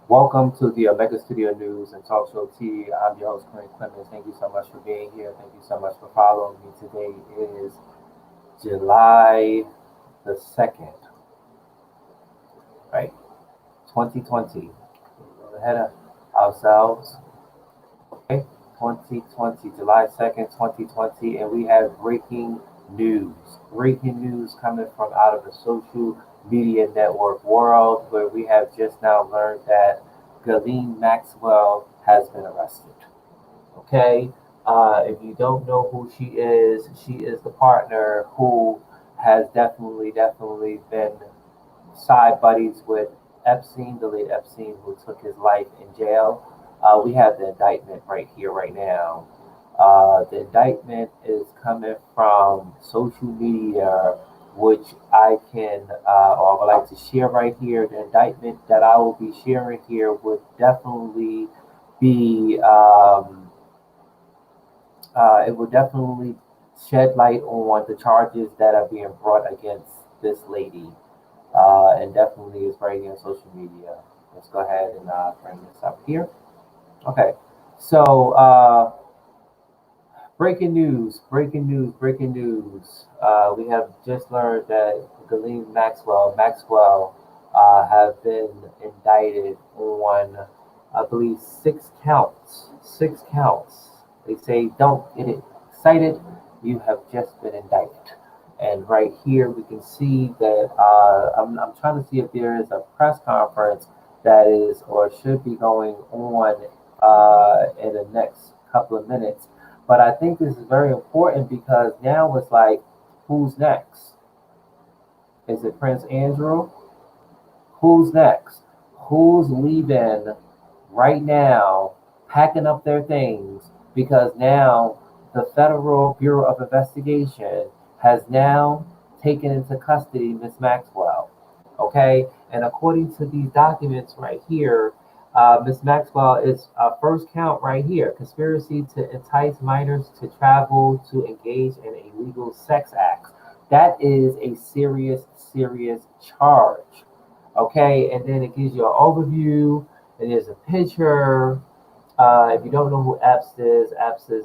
Welcome to the Omega Studio News and Talk Show T. I'm your host, Corinne Clemens. Thank you so much for being here. Thank you so much for following me. Today is July the 2nd, right? 2020. We're ahead of ourselves, okay? 2020, July 2nd, 2020, and we have breaking news. Breaking news coming from out of the social media network world, where we have just now learned that Ghislaine Maxwell has been arrested. Okay, if you don't know who she is the partner who has definitely been side buddies with Epstein, the late Epstein, who took his life in jail. We have the indictment right here, right now. The indictment is coming from social media, which I can, or I would like to share right here. The indictment that I will be sharing here would definitely be, it will definitely shed light on the charges that are being brought against this lady, and definitely is right here on social media. Let's go ahead and bring this up here. Okay, so breaking news. We have just learned that Ghislaine Maxwell, have been indicted on, I believe, 6 counts. 6 counts. They say, don't get excited. You have just been indicted. And right here, we can see that I'm trying to see if there is a press conference that is or should be going on in the next couple of minutes. But I think this is very important because now it's like, who's next? Is it Prince Andrew? Who's next? Who's leaving right now, packing up their things because now the Federal Bureau of Investigation has now taken into custody Miss Maxwell. Okay, and according to these documents right here, Miss Maxwell is first count right here: conspiracy to entice minors to travel to engage in illegal sex acts. That is a serious charge. Okay, and then it gives you an overview, and there's a picture. If you don't know who Epps is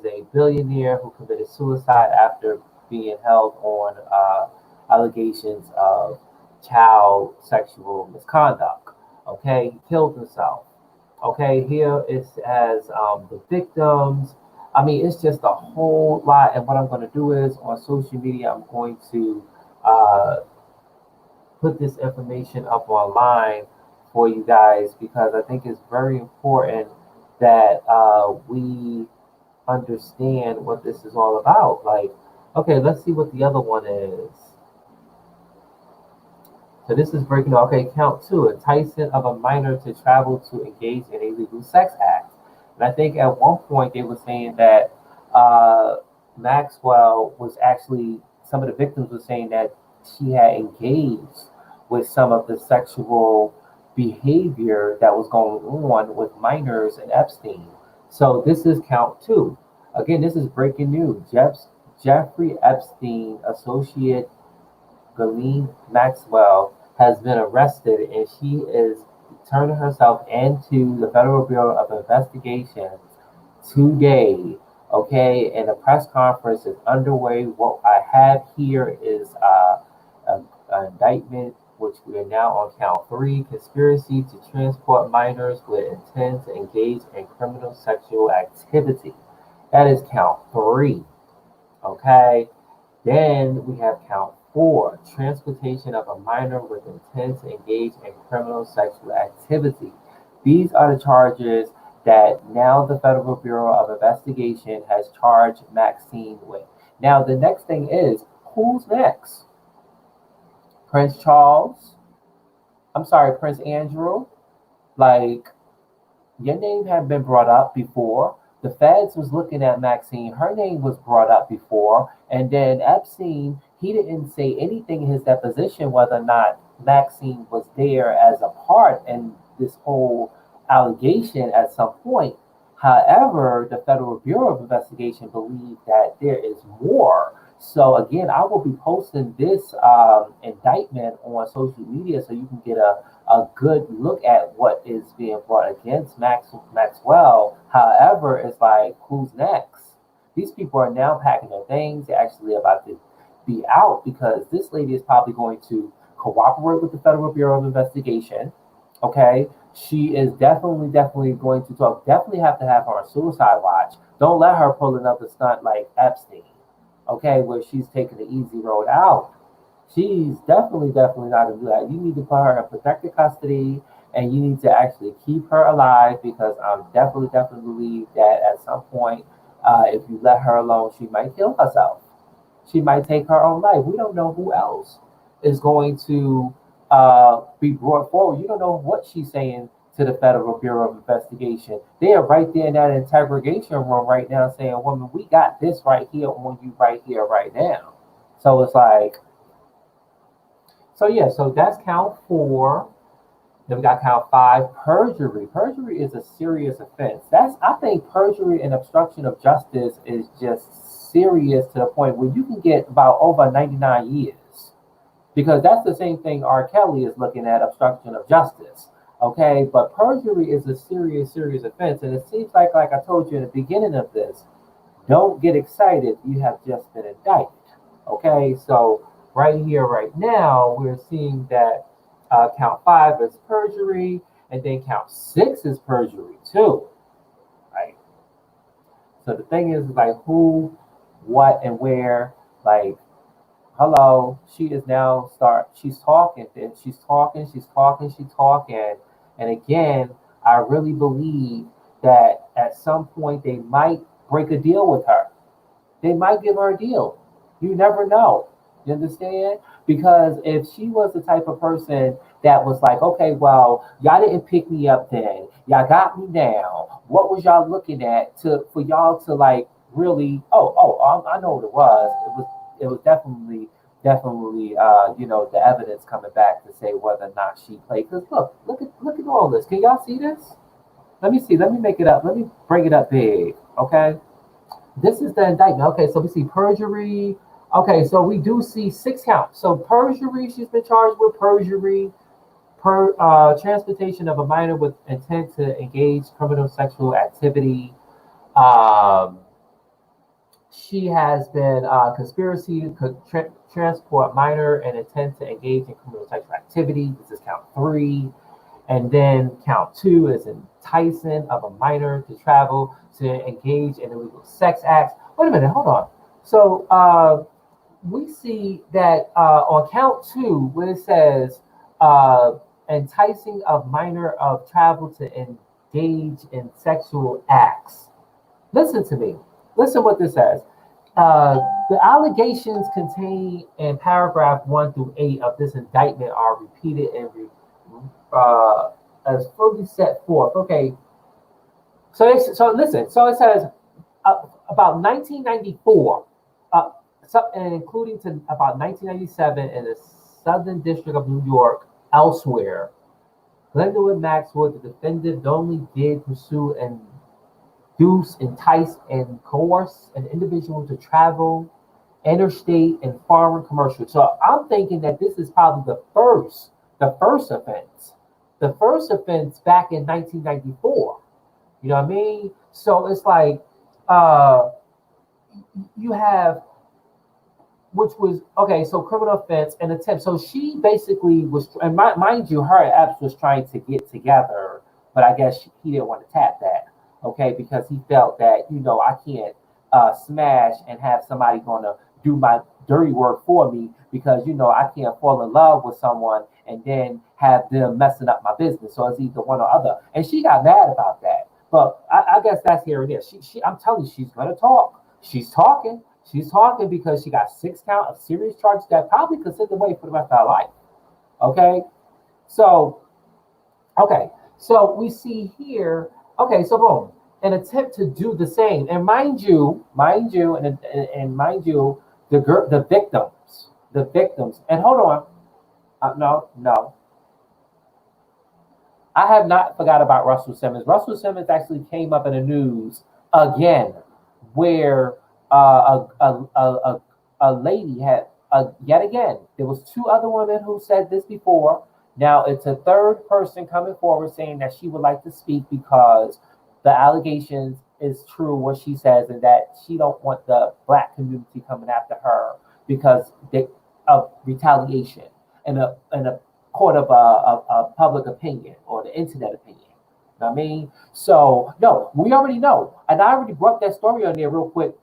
a billionaire who committed suicide after being held on allegations of child sexual misconduct. Okay, he killed himself. Okay, here it has the victims. I mean, it's just a whole lot. And what I'm going to do is on social media, I'm going to uh, put this information up online for you guys because I think it's very important that we understand what this is all about. Like, okay, let's see what the other one is. So this is breaking. Okay, count two: enticement of a minor to travel to engage in a legal sex act. And I think at one point they were saying that uh, Maxwell was actually, some of the victims were saying that she had engaged with some of the sexual behavior that was going on with minors and Epstein. So this is count two. Again, this is breaking news. Jeffrey Epstein, associate Ghislaine Maxwell, has been arrested and she is turning herself into the Federal Bureau of Investigation today. Okay, and the press conference is underway. What I have here is an indictment, which we are now on count three: conspiracy to transport minors with intent to engage in criminal sexual activity. That is count three. Okay, then we have count four: transportation of a minor with intent to engage in criminal sexual activity. These are the charges that now the Federal Bureau of Investigation has charged Maxine with. Now, the next thing is, who's next? Prince Charles? I'm sorry, Prince Andrew? Like, your name had been brought up before. The feds was looking at Maxine. Her name was brought up before. And then Epstein, he didn't say anything in his deposition whether or not Maxine was there as a part in this whole allegation at some point. However, the Federal Bureau of Investigation believed that there is more. So again, I will be posting this indictment on social media so you can get a good look at what is being brought against Maxwell. However, it's like, who's next? These people are now packing their things. They're actually about to be out because this lady is probably going to cooperate with the Federal Bureau of Investigation. Okay, she is definitely going to talk. Definitely have to have her on suicide watch. Don't let her pull another stunt like Epstein. Okay, where she's taking the easy road out. She's definitely not gonna do that. You need to put her in protected custody, and you need to actually keep her alive because I'm definitely believe that at some point, if you let her alone, she might kill herself. She might take her own life. We don't know who else is going to be brought forward. You don't know what she's saying to the Federal Bureau of Investigation. They are right there in that interrogation room right now saying, woman, we got this right here on you right here, right now. So it's like, so yeah, so that's count 4. Then we got count 5, perjury. Perjury is a serious offense. I think perjury and obstruction of justice is just serious to the point where you can get about over 99 years. Because that's the same thing R. Kelly is looking at, obstruction of justice. Okay, but perjury is a serious offense. And it seems like I told you in the beginning of this, don't get excited. You have just been indicted. Okay, so right here, right now, we're seeing that count 5 is perjury, and then count 6 is perjury too. Right. So the thing is like who, what, and where. Like, hello, she is now she's talking, and she's talking. And again, I really believe that at some point they might break a deal with her. They might give her a deal. You never know. You understand? Because if she was the type of person that was like, okay, well, y'all didn't pick me up then. Y'all got me now. What was y'all looking at for y'all to like really? I know what it was. It was definitely the evidence coming back to say whether or not she played. Because look at all this. Can y'all see this? Let me see. Let me make it up. Let me bring it up big. Okay. This is the indictment. Okay, so we see perjury. Okay, so we do see 6 counts. So perjury, she's been charged with perjury, transportation of a minor with intent to engage criminal sexual activity. Um, she has been conspiracy to transport minor and intent to engage in criminal sexual activity. This is count 3. And then count 2 is enticing of a minor to travel to engage in illegal sex acts. Wait a minute, hold on. So we see that on count 2, where it says enticing of minor of travel to engage in sexual acts. Listen to me. Listen what this says. The allegations contained in paragraph 1 through 8 of this indictment are repeated and as fully set forth. Okay, so listen. So it says about 1994, and including to about 1997 in the Southern District of New York. Elsewhere, Ghislaine Maxwell, the defendant, only did pursue and induce, entice, and coerce an individual to travel interstate and foreign commercial. So I'm thinking that this is probably the first offense. The first offense back in 1994. You know what I mean? So it's like you have, which was, okay, so criminal offense and attempt. So she basically was, and mind you, her and Epps was trying to get together, but I guess he didn't want to tap that, okay, because he felt that, I can't smash and have somebody gonna do my dirty work for me because, I can't fall in love with someone and then have them messing up my business. So it's either one or other. And she got mad about that. But I guess that's here it is. I'm telling you, she's gonna talk. She's talking because she got 6 count of serious charges that probably could send away for the rest of her life. Okay, so we see here. Okay, so boom, an attempt to do the same, and mind you, the victims. And hold on, no, I have not forgot about Russell Simmons. Russell Simmons actually came up in the news again, where a lady had yet again. There was 2 other women who said this before Now it's a third person coming forward saying that she would like to speak because the allegations is true what she says, and that she don't want the black community coming after her because of retaliation and a court of a public opinion or the internet opinion. You know what I mean? So no, we already know, and I already brought that story on there real quick,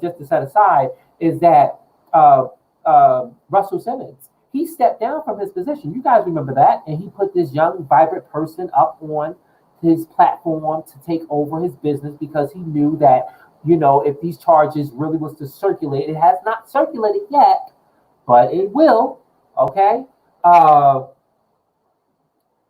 just to set aside, is that uh, Russell Simmons, he stepped down from his position. You guys remember that, and he put this young, vibrant person up on his platform to take over his business because he knew that, if these charges really was to circulate, it has not circulated yet, but it will. Okay. Uh,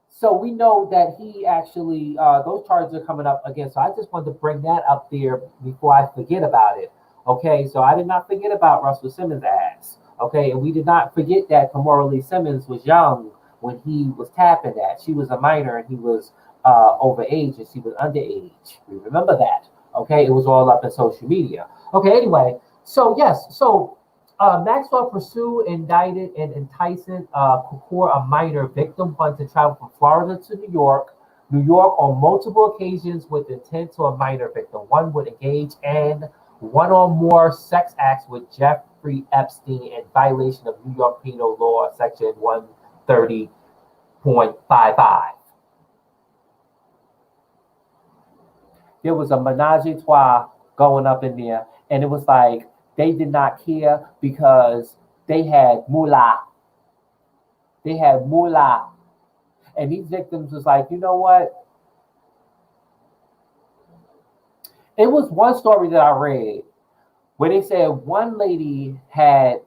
so we know that he actually, those charges are coming up again. So I just wanted to bring that up there before I forget about it. Okay, so I did not forget about Russell Simmons' ass. Okay, and we did not forget that Kamora Lee Simmons was young when he was tapping that. She was a minor and he was overage and she was underage. We remember that. Okay, it was all up in social media. Okay, anyway, so yes, so Maxwell pursued, indicted, and enticing Kukor, a minor victim, wanted to travel from Florida to New York on multiple occasions with intent to a minor victim. One would engage in one or more sex acts with Jeffrey Epstein in violation of New York Penal Law, Section 130.55. There was a menage a trois going up in there, and it was like they did not care because they had moolah. They had moolah. And these victims was like, you know what? It was one story that I read where they said one lady had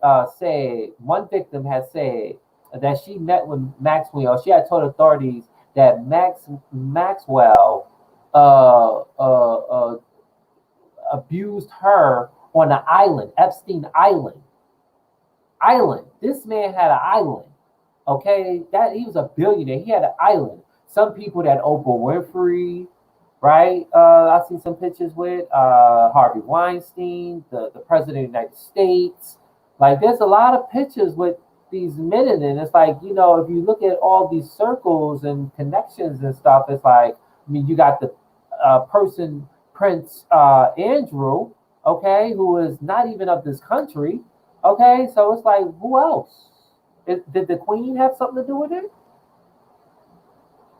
one victim had said that she met with Maxwell. She had told authorities that Maxwell abused her on an island, Epstein Island. This man had an island. Okay, that he was a billionaire. He had an island. Some people that Oprah Winfrey, right? I see some pictures with Harvey Weinstein, the president of the United States. Like, there's a lot of pictures with these men in it. It's like, if you look at all these circles and connections and stuff, it's like, I mean, you got the person, Prince Andrew, okay, who is not even of this country. Okay, so it's like, who else? Did the Queen have something to do with it?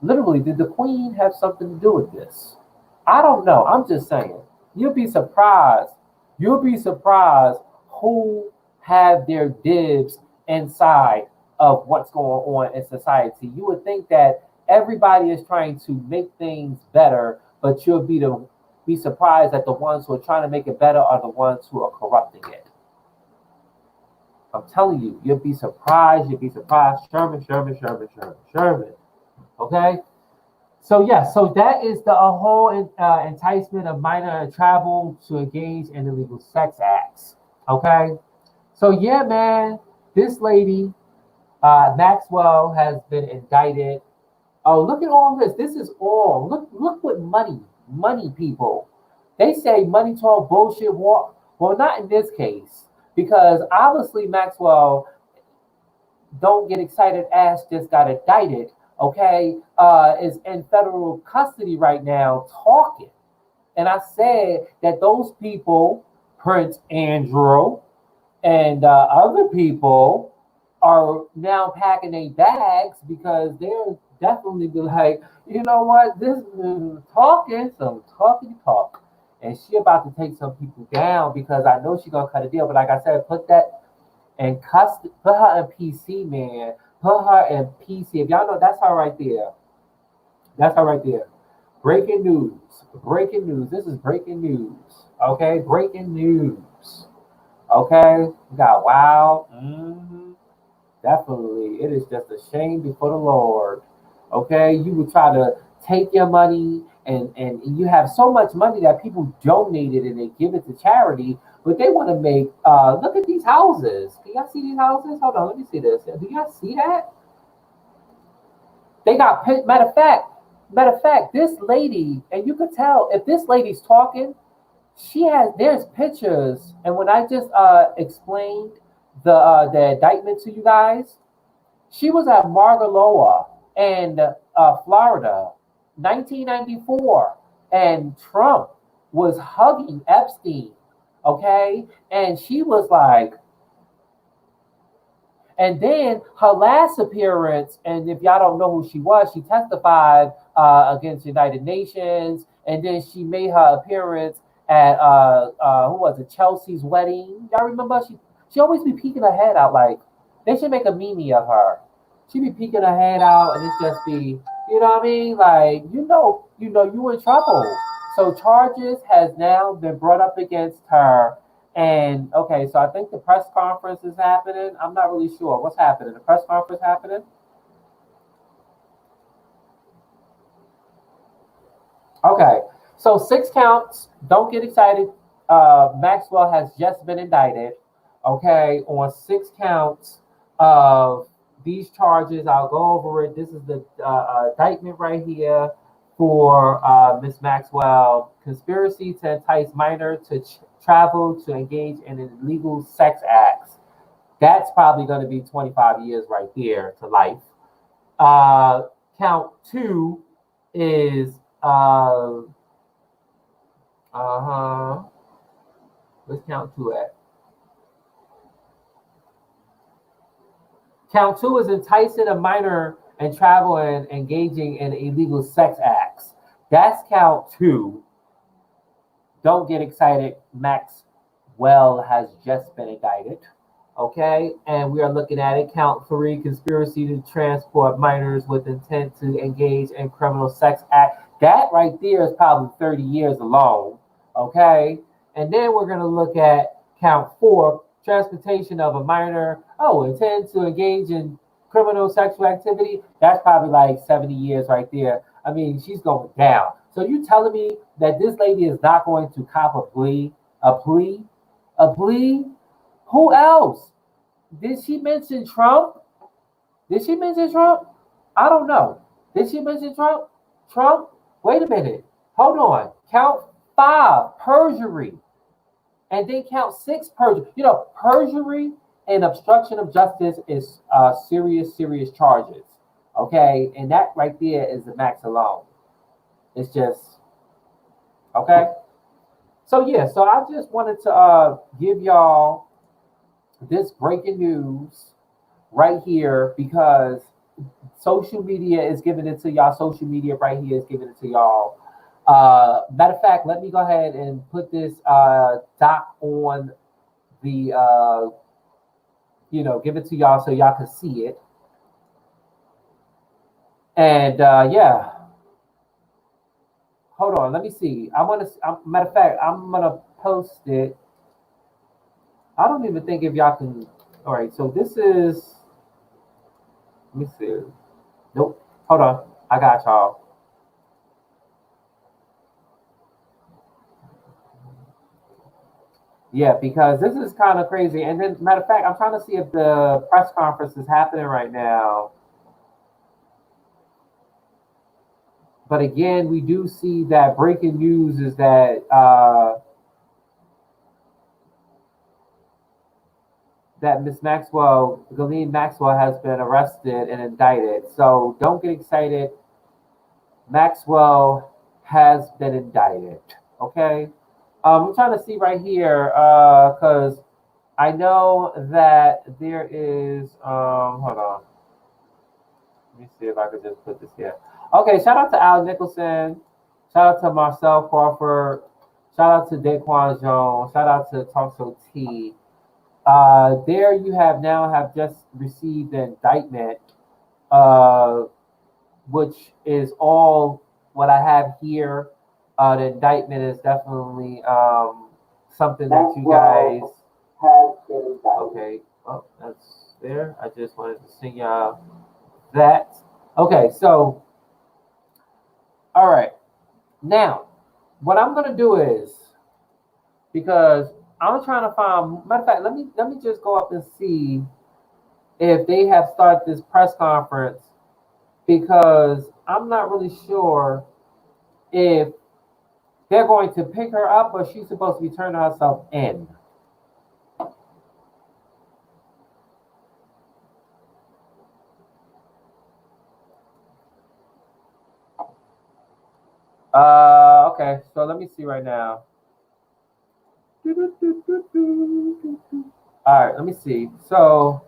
Literally, did the Queen have something to do with this? I don't know. I'm just saying. You'll be surprised. You'll be surprised who have their dibs inside of what's going on in society. You would think that everybody is trying to make things better, but you'll be surprised that the ones who are trying to make it better are the ones who are corrupting it. I'm telling you, you'll be surprised. You'll be surprised. Sherman. Okay? So, yeah, so that is the whole enticement of minor travel to engage in illegal sex acts. Okay? So, yeah, man, this lady, Maxwell, has been indicted. Oh, look at all this. This is all. Look what money, people. They say money talk, bullshit walk. Well, not in this case. Because obviously Maxwell don't get excited ass just got indicted, okay, is in federal custody right now talking. And I said that those people, Prince Andrew and other people, are now packing their bags because they're definitely be like, you know what, this is talking, some talky talk. And she about to take some people down because I know she's gonna cut a deal. But like I said, put that in custody, put her in PC, man. Put her in PC. If y'all know, that's her right there. That's her right there. Breaking news. Breaking news. This is breaking news. Okay, breaking news. Okay, we got wow. Definitely, it is just a shame before the Lord. Okay, you would try to take your money and you have so much money that people donate it and they give it to charity, but they want to make look at these houses. Do y'all see these houses? Hold on, let me see this. Do y'all see that? They got matter of fact, this lady, and you could tell if this lady's talking, there's pictures, and when I just explained the indictment to you guys, She was at Margaloa in Florida, 1994, and Trump was hugging Epstein. Okay, and she was like, and then her last appearance, and if y'all don't know who she was, she testified against United Nations, and then she made her appearance at who was it, Chelsea's wedding. Y'all remember? She always be peeking her head out like they should make a meme of her. She be peeking her head out, and it's just be, you know what I mean? Like you in trouble. So charges has now been brought up against her, and okay, so I think the press conference is happening. I'm not really sure what's happening. The press conference happening. Okay, so 6 counts. Don't get excited. Maxwell has just been indicted. Okay, on 6 counts of these charges. I'll go over it. This is the indictment right here for Miss Maxwell: conspiracy to entice minor to travel to engage in illegal sex acts. That's probably going to be 25 years right there to life. Uh, Count two is huh. Where's count two at? Count two is enticing a minor and travel and engaging in illegal sex acts. That's count two. Don't get excited. Maxwell has just been indicted. Okay, and we are looking at it. Count three: conspiracy to transport minors with intent to engage in criminal sex act. That right there is probably 30 years alone. Okay, and then we're going to look at count four: transportation of a minor. Oh, intent to engage in criminal sexual activity. That's probably like 70 years right there. I mean, she's going down. So you telling me that this lady is not going to cop a plea? A plea? A plea? Who else? Did she mention Trump? Did she mention Trump? I don't know. Did she mention Trump? Trump? Wait a minute. Hold on. Count five, perjury. And then count six, perjury. You know, perjury and obstruction of justice is serious, serious charges. Okay? And that right there is the max alone. It's just, okay? So, yeah, so I just wanted to give y'all this breaking news right here because social media is giving it to y'all. Social media right here is giving it to y'all. Matter of fact, let me go ahead and put this doc on the, give it to y'all so y'all can see it. And yeah, hold on, let me see. Matter of fact, I'm gonna post it. I don't even think if y'all can. All right, so this is. Let me see. Nope. Hold on. I got y'all. Yeah, because this is kind of crazy. And then, matter of fact, I'm trying to see if the press conference is happening right now. But again, we do see that breaking news is that that Miss Maxwell, Ghislaine Maxwell, has been arrested and indicted. So don't get excited. Maxwell has been indicted. Okay. I'm trying to see right here because I know that there is. Hold on. Let me see if I could just put this here. Okay. Shout out to Al Nicholson. Shout out to Marcel Crawford. Shout out to Daquan Jones. Shout out to Tonso T. There you have just received the indictment, which is all what I have here. The indictment is definitely something that you guys have. Okay, oh, that's there. I just wanted to sing y'all that. Okay, so all right. Now, what I'm gonna do is because I'm trying to find. Matter of fact, let me just go up and see if they have started this press conference because I'm not really sure if they're going to pick her up or she's supposed to be turning herself in. Okay, so let me see right now. All right, let me see. So,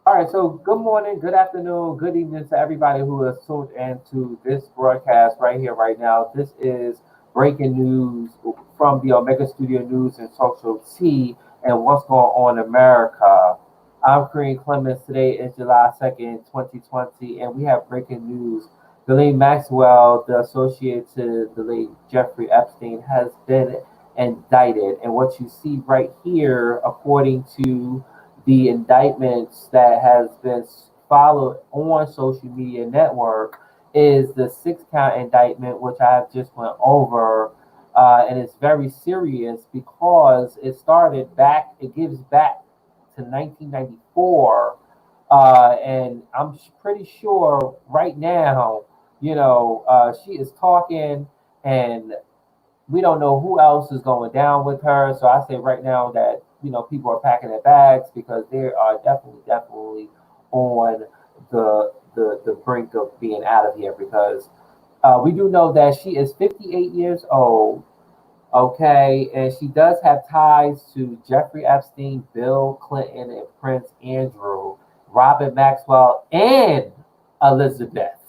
all right, so good morning, good afternoon, good evening to everybody who is tuned into this broadcast right here, right now. This is breaking news from the Omega Studio News and Social T and what's going on in America. I'm Kareem Clemens. Today is July 2nd, 2020, and we have breaking news. Ghislaine Maxwell, the associate to the late Jeffrey Epstein, has been indicted. And what you see right here, according to the indictments that has been followed on social media network, is the 6 count indictment, which I have just went over. And it's very serious because it started back, it gives back to 1994. And I'm pretty sure right now, she is talking, and we don't know who else is going down with her. So I say right now that people are packing their bags because they are definitely on the brink of being out of here because we do know that she is 58 years old. Okay, and she does have ties to Jeffrey Epstein, Bill Clinton, and Prince Andrew, Robert Maxwell, and Elizabeth,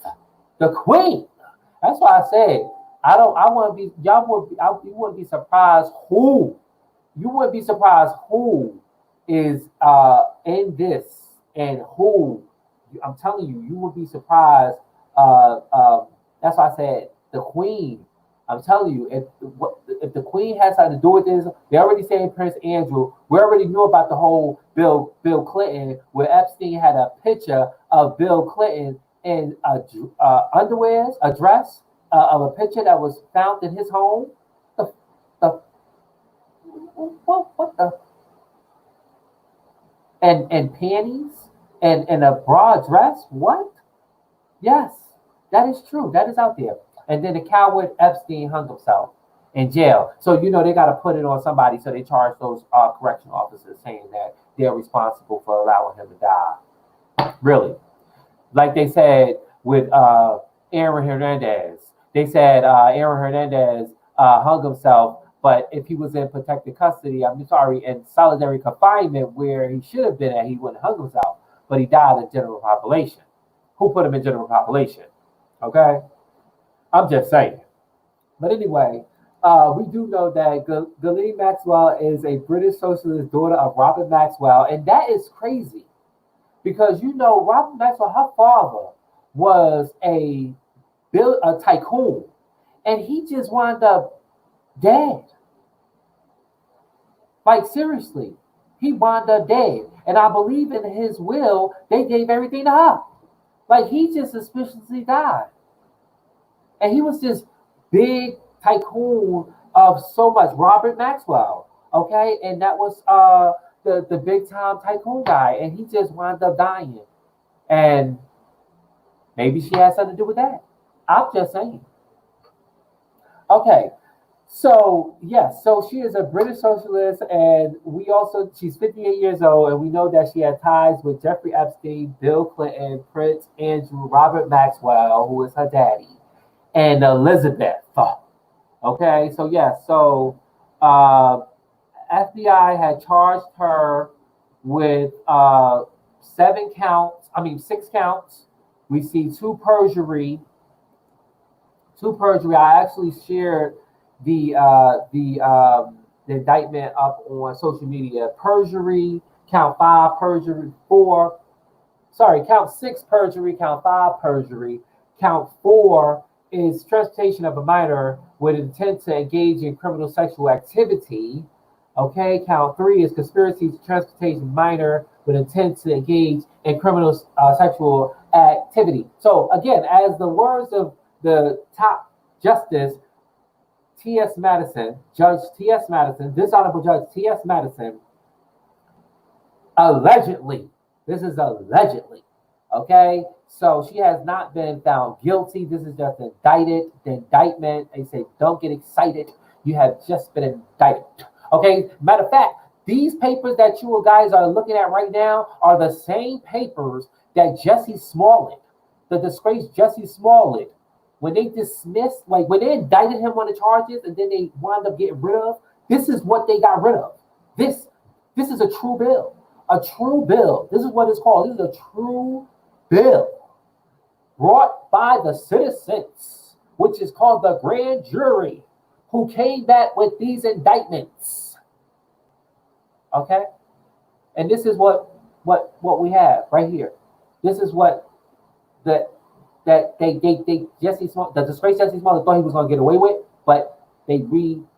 the Queen. That's why I said I don't. I want to be. Y'all would. You wouldn't be surprised who. You wouldn't be surprised who is in this and who. I'm telling you, you would be surprised. That's why I said the Queen. I'm telling you, if the Queen has something to do with this, they already saying Prince Andrew. We already knew about the whole Bill Clinton, where Epstein had a picture of Bill Clinton in underwears, a dress, of a picture that was found in his home. The, the what the and panties and a bra dress? What? Yes, that is true. That is out there. And then the coward Epstein hung himself in jail. So they got to put it on somebody. So they charge those correction officers, saying that they're responsible for allowing him to die. Really, like they said with Aaron Hernandez. They said Aaron Hernandez hung himself, but if he was in protected custody, I'm sorry, in solitary confinement where he should have been at, he wouldn't have hung himself. But he died in general population. Who put him in general population? Okay, I'm just saying. But anyway, we do know that Ghislaine Maxwell is a British socialist daughter of Robert Maxwell, and that is crazy because Robert Maxwell, her father was a tycoon, and he just wound up dead. Like seriously, he wound up dead, and I believe in his will they gave everything to her. Like he just suspiciously died, and he was this big tycoon of so much. Robert Maxwell, okay, and that was the big time tycoon guy, and he just wound up dying, and maybe she has something to do with that. I'm just saying. Okay, so yes, so she is a British socialist, and she's 58 years old, and we know that she had ties with Jeffrey Epstein, Bill Clinton, Prince Andrew, Robert Maxwell, who is her daddy, and Elizabeth. Okay, so yes, so FBI had charged her with 7 counts. I mean 6 counts. We see two perjury. I actually shared the indictment up on social media. Perjury, count 5, perjury 4. Sorry, count 6 perjury, count 5 perjury, count 4 is transportation of a minor with intent to engage in criminal sexual activity. Okay, count 3 is conspiracy to transportation minor with intent to engage in criminal sexual activity. So again, as the words of the top justice, T.S. Madison, Judge T.S. Madison, this Honorable Judge T.S. Madison, allegedly, this is allegedly, okay? So she has not been found guilty. This is just indicted. The indictment, they say, don't get excited. You have just been indicted. Okay, matter of fact, These papers that you guys are looking at right now are the same papers that Jesse Smollett, the disgraced Jesse Smollett, when they dismissed, like when they indicted him on the charges and then they wound up getting rid of, this is what they got rid of. This this is a true bill. A true bill. This is what it's called. This is a true bill brought by the citizens, which is called the grand jury, who came back with these indictments. Okay? And this is what we have right here. This is what the that they Jesse Small, the disgraced Jesse Small thought he was gonna get away with, but they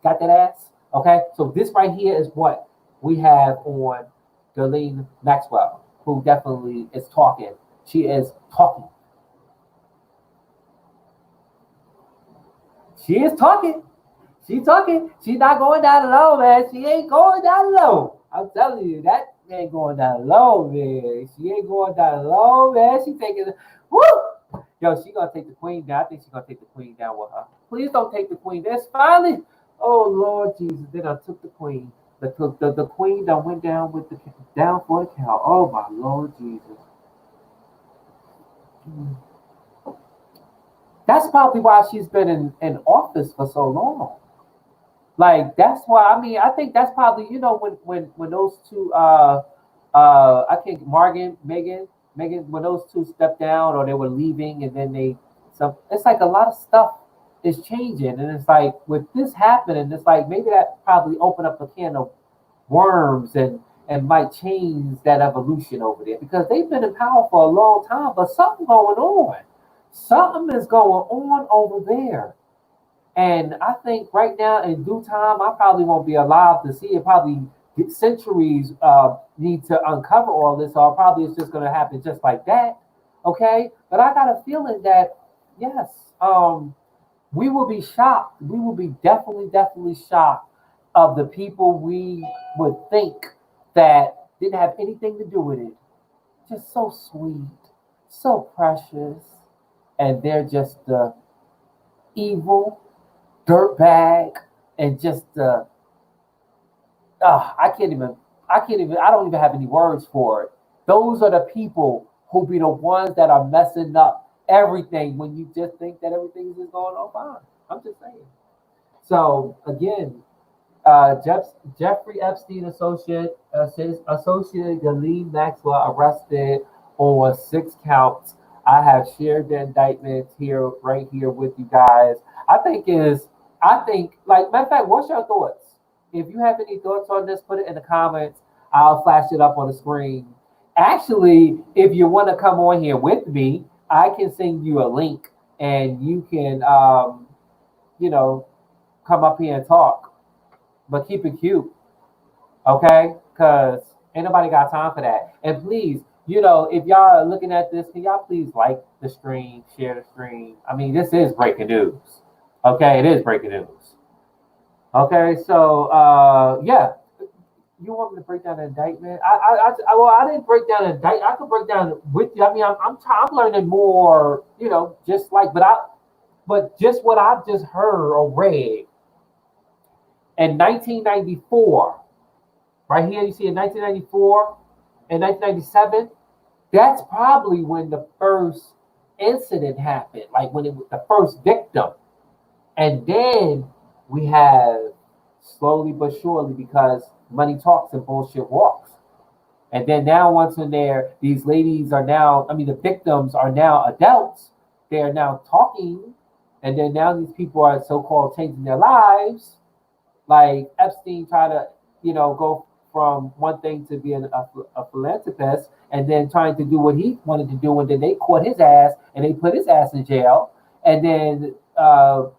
got that ass. Okay, so this right here is what we have on Ghislaine Maxwell, who definitely is talking. She is talking. She is talking. She's talking. She's not going down low, man. She ain't going down low. I'm telling you, that ain't going down low, man. She ain't going down low, man. She taking, woo! Yo, she gonna take the queen down. I think she's gonna take the queen down with her. Please don't take the queen. That's finally. Oh Lord Jesus! Then I took the queen. The queen that went down with the down for the count. Oh my Lord Jesus. That's probably why she's been in office for so long. Like that's why. I mean, I think that's probably when those two I think Megan when those two stepped down or they were leaving and then it's like a lot of stuff is changing and it's like with this happening it's like maybe that probably opened up a can of worms and might change that evolution over there because they've been in power for a long time but something is going on over there. And I think right now, in due time, I probably won't be alive to see it. Probably centuries need to uncover all this, or probably it's just going to happen just like that. Okay, but I got a feeling that yes, we will be shocked. We will be definitely shocked of the people we would think that didn't have anything to do with it. Just so sweet, so precious, and they're just the evil dirtbag and just I don't even have any words for it. Those are the people who be the ones that are messing up everything when you just think that everything is just going on fine. I'm just saying. So again, Jeffrey Epstein associate Ghislaine Maxwell arrested on 6 counts. I have shared the indictments right here with you guys. I think, like, matter of fact, what's your thoughts? If you have any thoughts on this, put it in the comments. I'll flash it up on the screen. Actually, if you want to come on here with me, I can send you a link and you can, come up here and talk. But keep it cute, okay? Because ain't nobody got time for that. And please, if y'all are looking at this, can y'all please like the stream, share the stream? I mean, this is breaking news. Okay, it is breaking news. Okay, so yeah, you want me to break down the indictment? I didn't break down the indictment. I could break down with you. I mean, I'm learning more. Just like, but just what I've just heard or read in 1994. Right here, you see in 1994 and 1997. That's probably when the first incident happened, like when it was the first victim. And then we have slowly but surely because money talks and bullshit walks. And then now once in there, these ladies are now, the victims are now adults. They are now talking. And then now these people are so-called changing their lives. Like Epstein tried to, go from one thing to being a philanthropist and then trying to do what he wanted to do. And then they caught his ass and they put his ass in jail. And then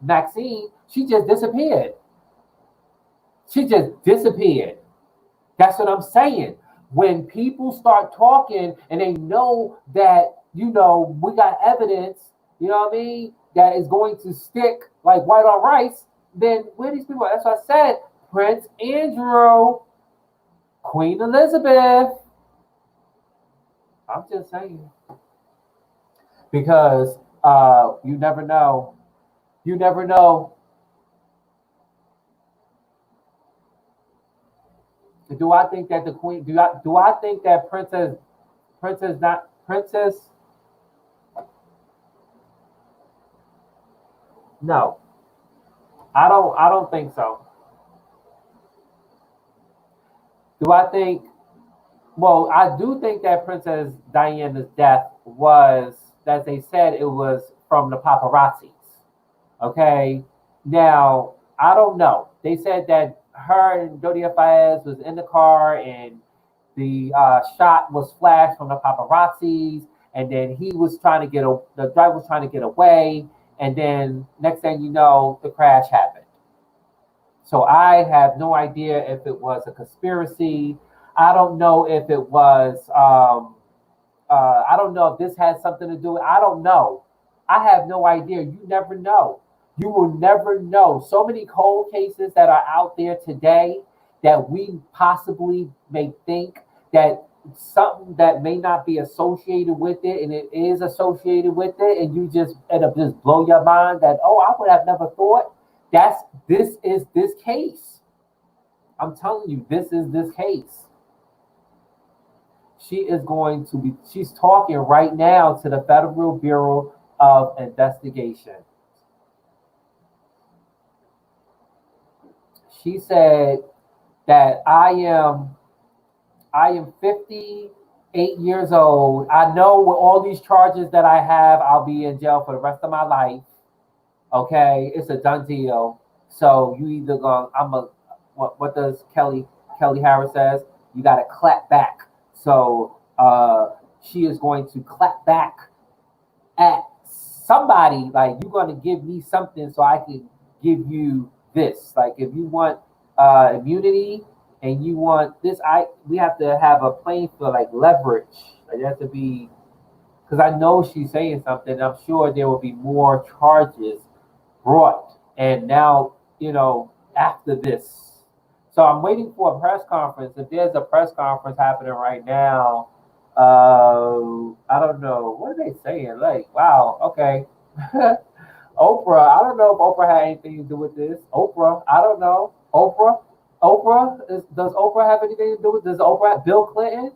Maxine, she just disappeared. She just disappeared. That's what I'm saying. When people start talking and they know that, we got evidence, that is going to stick like white on rice, then where these people are? That's what I said. Prince Andrew, Queen Elizabeth. I'm just saying. Because you never know. You never know. Do I think that the queen? Do I think that princess? No, I don't. I don't think so. Do I think? Well, I do think that Princess Diana's death was, as they said, it was from the paparazzis. Okay. Now, I don't know. They said that her and Dodi Fayez was in the car and the shot was flashed from the paparazzis, and then he was trying to the driver was trying to get away, and then next thing you know, the crash happened. So I have no idea if it was a conspiracy. I don't know if it was. I don't know if this has something to do. I don't know. I have no idea. You never know. You will never know. So many cold cases that are out there today that we possibly may think that something that may not be associated with it, and it is associated with it, and you just end up just blow your mind that, oh, I would have never thought. This is this case. I'm telling you, this is this case. She's talking right now to the Federal Bureau of Investigation. She said that I am 58 years old. I know with all these charges that I have, I'll be in jail for the rest of my life. Okay, it's a done deal. So you either go, what does Kelly Harris says? You got to clap back. So she is going to clap back at somebody. Like, you're going to give me something so I can give you this. Like, if you want immunity and you want this, we have to have a playing field, like leverage. Like, it has to be, because I know she's saying something. I'm sure there will be more charges brought. And now, after this. So I'm waiting for a press conference. If there's a press conference happening right now, I don't know. What are they saying? Like, wow, okay. Oprah, I don't know if Oprah had anything to do with this. Oprah, I don't know. Does Oprah have anything to do with this? Bill Clinton?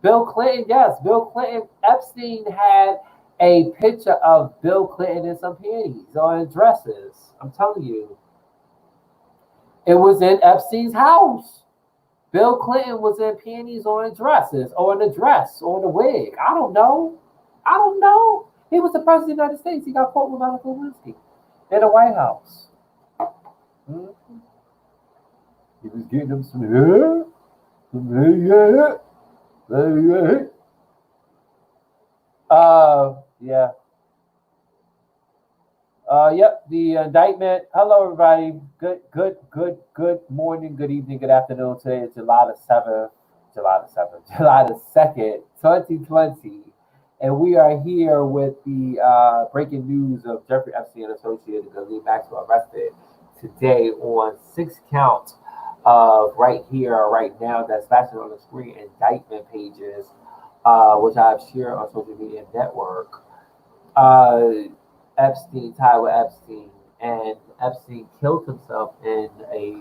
Bill Clinton, yes. Bill Clinton, Epstein had a picture of Bill Clinton in some panties or in dresses. I'm telling you. It was in Epstein's house. Bill Clinton was in panties or in dresses or in a dress or in a wig. I don't know. I don't know. He was the president of the United States. He got caught with Monica Lewinsky in the White House. Mm-hmm. He was getting them some hair. Yeah. Yep, the indictment. Hello, everybody. Good morning, good evening, good afternoon. Today is July the 2nd, 2020. And we are here with the breaking news of Jeffrey Epstein associated Ghislaine Maxwell arrested today on 6 counts of right here, right now, that's flashing on the screen, indictment pages, which I've shared on social media network. Epstein, Tyler Epstein, and Epstein killed himself in a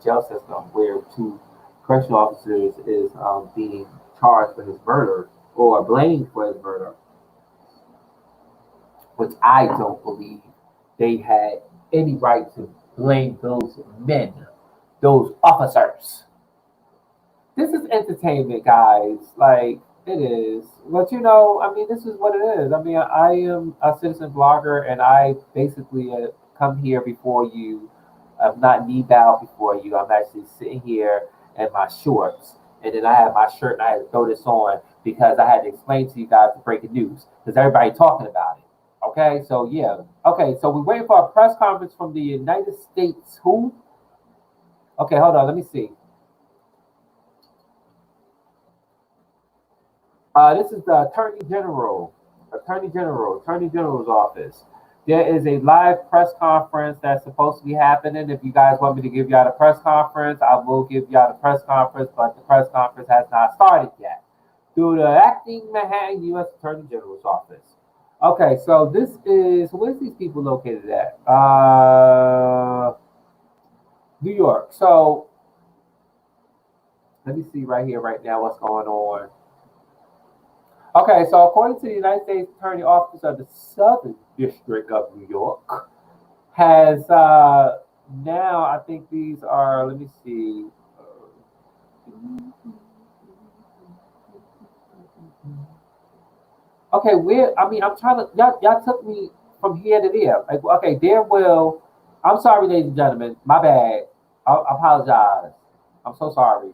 jail system where 2 correctional officers is being charged for his murder or blamed for his murder, which I don't believe they had any right to blame those men, those officers. This is entertainment, guys. Like, it is. But I mean, this is what it is. I mean, I am a citizen blogger, and I basically come here before you. I'm not knee bowed before you. I'm actually sitting here in my shorts, and then I have my shirt, and I had to throw this on because I had to explain to you guys the breaking news because everybody talking about it. Okay, so yeah. Okay, so we're waiting for a press conference from the United States. Who? Okay, hold on. Let me see. This is the Attorney General's office. There is a live press conference that's supposed to be happening. If you guys want me to give y'all the press conference, I will give y'all the press conference, but the press conference has not started yet. Through the acting Manhattan U.S. Attorney General's office. Okay, so where's these people located at? New York. So Let me see right here, right now, what's going on. Okay, so according to the United States Attorney Office of the Southern District of New York, has now, I think these are, let me see. Okay, where, I mean, I'm trying to, y'all took me from here to there. Like, okay, there will, I'm sorry, ladies and gentlemen, my bad. I apologize. I'm so sorry.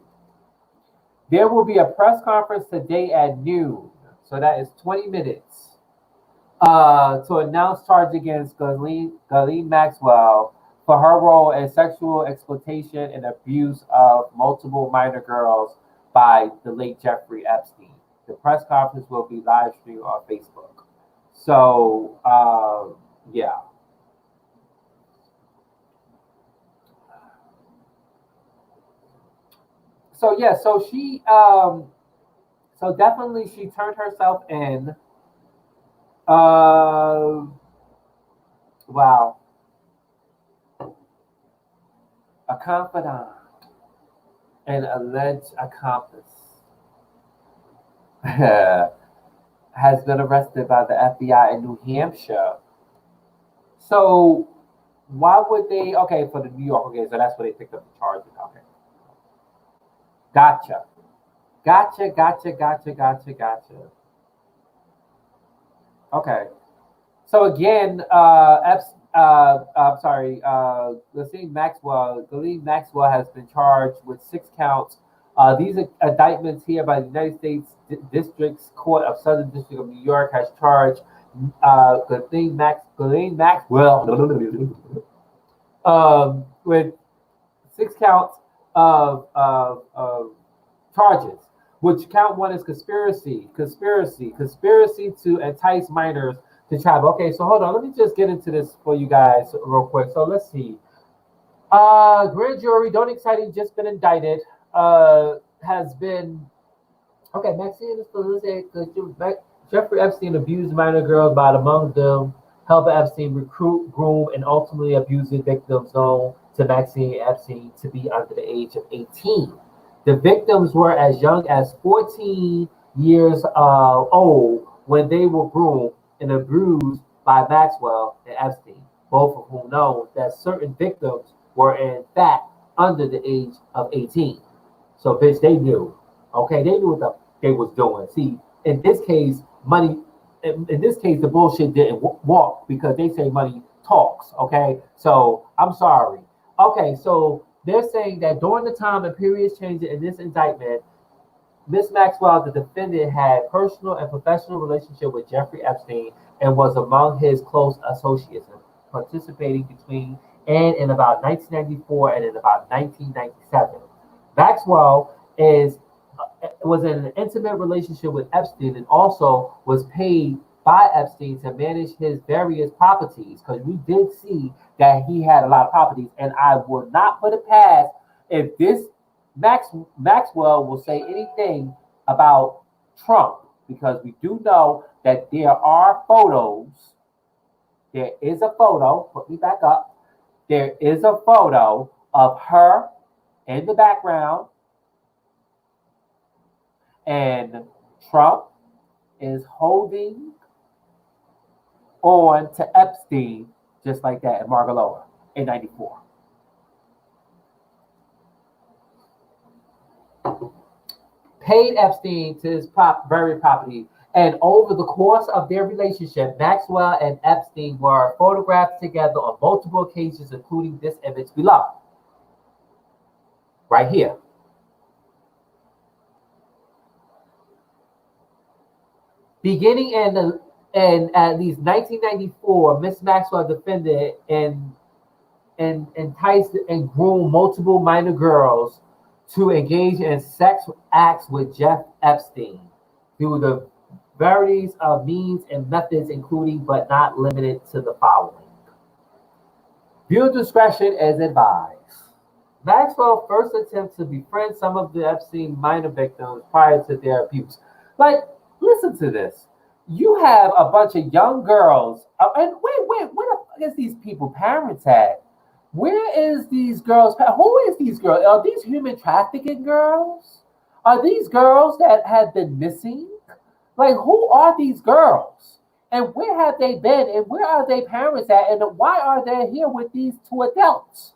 There will be a press conference today at noon. So that is 20 minutes to announce charge against Ghislaine Maxwell for her role in sexual exploitation and abuse of multiple minor girls by the late Jeffrey Epstein. The press conference will be live streamed on Facebook. So, yeah. So, yeah, so so definitely she turned herself in. Uh, wow. A confidant and alleged accomplice has been arrested by the FBI in New Hampshire. So why would they? Okay, for the New York. Okay, so that's where they picked up the charges. Okay, gotcha, gotcha. Okay, so again, I'm sorry, Ghislaine Maxwell has been charged with 6 counts. These indictments here by the United States District's Court of Southern District of New York has charged Ghislaine Maxwell with 6 counts of charges. Which count one is conspiracy to entice minors to travel. Okay, so hold on, let me just get into this for you guys real quick. So let's see. Grand jury, don't exciting, just been indicted. Has been okay. Maxine is Jeffrey Epstein abused minor girls by among them help Epstein recruit, groom, and ultimately abuse the victims known to Maxine Epstein to be under the age of 18. The victims were as young as 14 years old when they were groomed and abused by Maxwell and Epstein, both of whom know that certain victims were in fact under the age of 18. So, bitch, they knew. Okay, they knew what they was doing. See, in this case, money. In this case, the bullshit didn't walk because they say money talks. Okay, so I'm sorry. Okay, so they're saying that during the time and periods changing in this indictment, Miss Maxwell, the defendant, had personal and professional relationship with Jeffrey Epstein and was among his close associates, participating between and in about 1994 and in about 1997. Maxwell is was in an intimate relationship with Epstein and also was paid by Epstein to manage his various properties because we did see that he had a lot of properties, and I will not put it past if this Maxwell will say anything about Trump because we do know that there are photos. There is a photo. Put me back up. There is a photo of her in the background, and Trump is holding on to Epstein just like that in Margaloa in 94. Paid Epstein to his very property. And over the course of their relationship, Maxwell and Epstein were photographed together on multiple occasions, including this image below. Right here. Beginning in at least 1994, Miss Maxwell defended and enticed and groomed multiple minor girls to engage in sex acts with Jeff Epstein through the varieties of means and methods, including but not limited to the following. Viewer discretion is advised. Maxwell first attempted to befriend some of the Epstein minor victims prior to their abuse. Like, listen to this. You have a bunch of young girls, and where the fuck is these people parents at? Where is these girls? Who is these girls? Are these human trafficking girls? Are these girls that have been missing? Like, who are these girls? And where have they been? And where are their parents at? And why are they here with these two adults?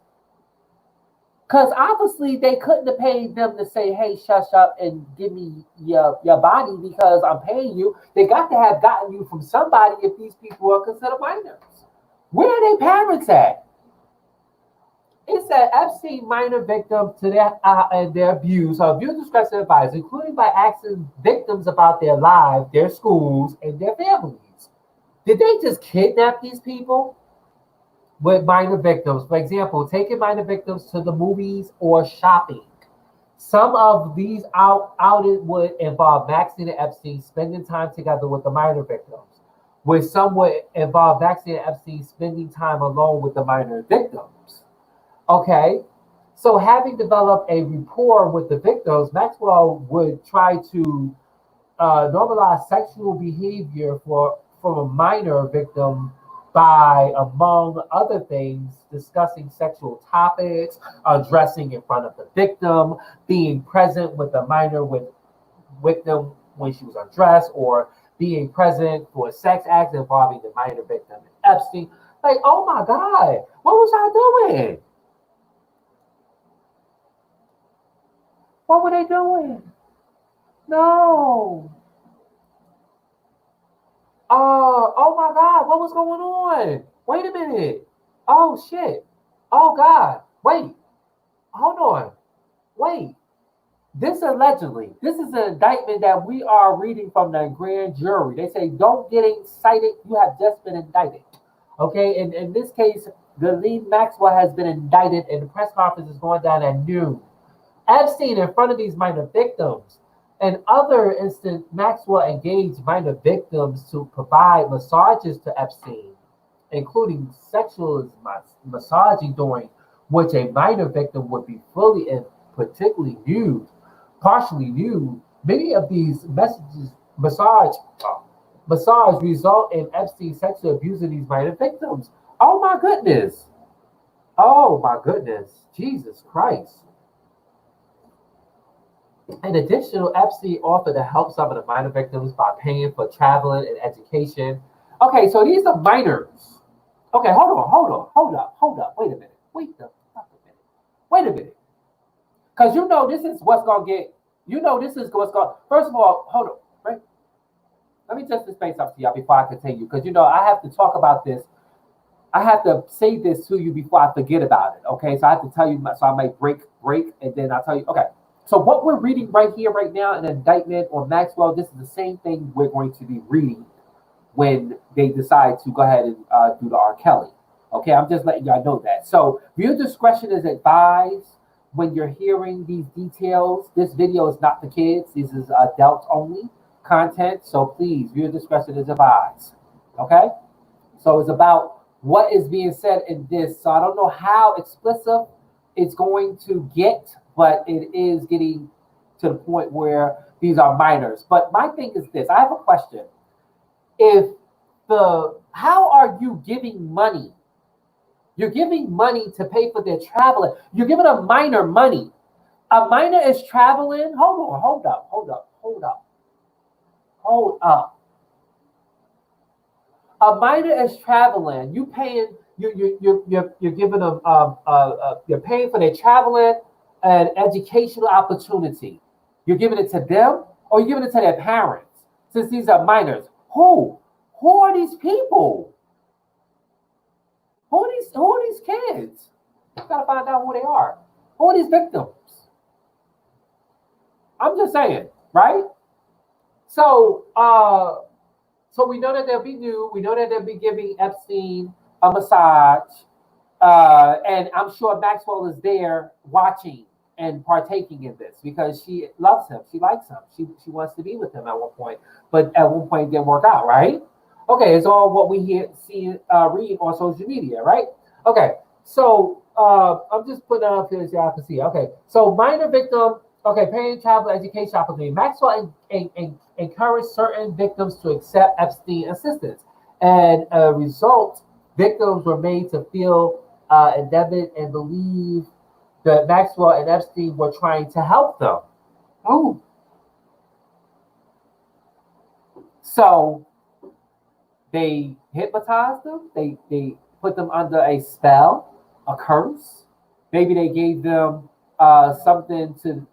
Because obviously they couldn't have paid them to say, hey, shush up and give me your body because I'm paying you. They got to have gotten you from somebody if these people are considered minors. Where are their parents at? It said Epstein minor victims to their abuse or abuse discretion advice, including by asking victims about their lives, their schools, and their families. Did they just kidnap these people? With minor victims. For example, taking minor victims to the movies or shopping. Some of these outed would involve Maxine and Epstein spending time together with the minor victims, where some would involve Maxine and Epstein spending time alone with the minor victims. Okay, so having developed a rapport with the victims, Maxwell would try to normalize sexual behavior from a minor victim by, among other things, discussing sexual topics, dressing in front of the victim, being present with the minor victim when she was undressed, or being present for a sex act involving the minor victim and Epstein. Like, oh my God, what was I doing? What were they doing? No. Oh my God, what was going on? Wait a minute. Oh shit. Oh God. Wait. Hold on. Wait. This allegedly, this is an indictment that we are reading from the grand jury. They say, don't get excited. You have just been indicted. Okay. And in this case, Ghislaine Maxwell has been indicted, and the press conference is going down at noon. Epstein, in front of these minor victims, and other instance, Maxwell engaged minor victims to provide massages to Epstein, including sexual massaging, during which a minor victim would be fully and particularly nude, partially nude. Many of these massage result in Epstein sexually abusing these minor victims. Oh my goodness. Oh my goodness. Jesus Christ. In addition, Epstein offered to help some of the minor victims by paying for traveling and education. Okay, so these are minors. Okay, hold up. Wait a minute. Wait a minute. Because you know this is what's going to get, this is what's going, first of all, hold on, right? Let me just explain something to y'all before I continue. Because, I have to talk about this. I have to say this to you before I forget about it, okay? So I have to tell you, so I might break, and then I'll tell you, okay. So what we're reading right here, right now, an indictment on Maxwell, this is the same thing we're going to be reading when they decide to go ahead and do the R. Kelly. Okay, I'm just letting y'all know that. So viewer discretion is advised when you're hearing these details. This video is not for kids. This is adults only content. So please, viewer discretion is advised. Okay? So it's about what is being said in this. So I don't know how explicit it's going to get, but it is getting to the point where these are minors. But my thing is this, I have a question. How are you giving money? You're giving money to pay for their traveling. You're giving a minor money. A minor is traveling. Hold up. A minor is traveling. You paying, you're giving them, you're paying for their traveling and educational opportunity. You're giving it to them, or you're giving it to their parents, since these are minors. Who are these people? Who are these kids? You gotta find out who they are. Who are these victims? I'm just saying, right? So we know that they'll be nude. We know that they'll be giving Epstein a massage. And I'm sure Maxwell is there watching and partaking in this because she loves him. She likes him. She wants to be with him at one point. But at one point it didn't work out, right? Okay, it's all what we read on social media, right? Okay, so I'm just putting that up here so y'all can see. Okay, so minor victim, okay, paying travel education opportunity. Maxwell encouraged certain victims to accept Epstein assistance. And a result, victims were made to feel indebted and believe that Maxwell and Epstein were trying to help them. Oh, so they hypnotized them. They put them under a spell, a curse. Maybe they gave them something to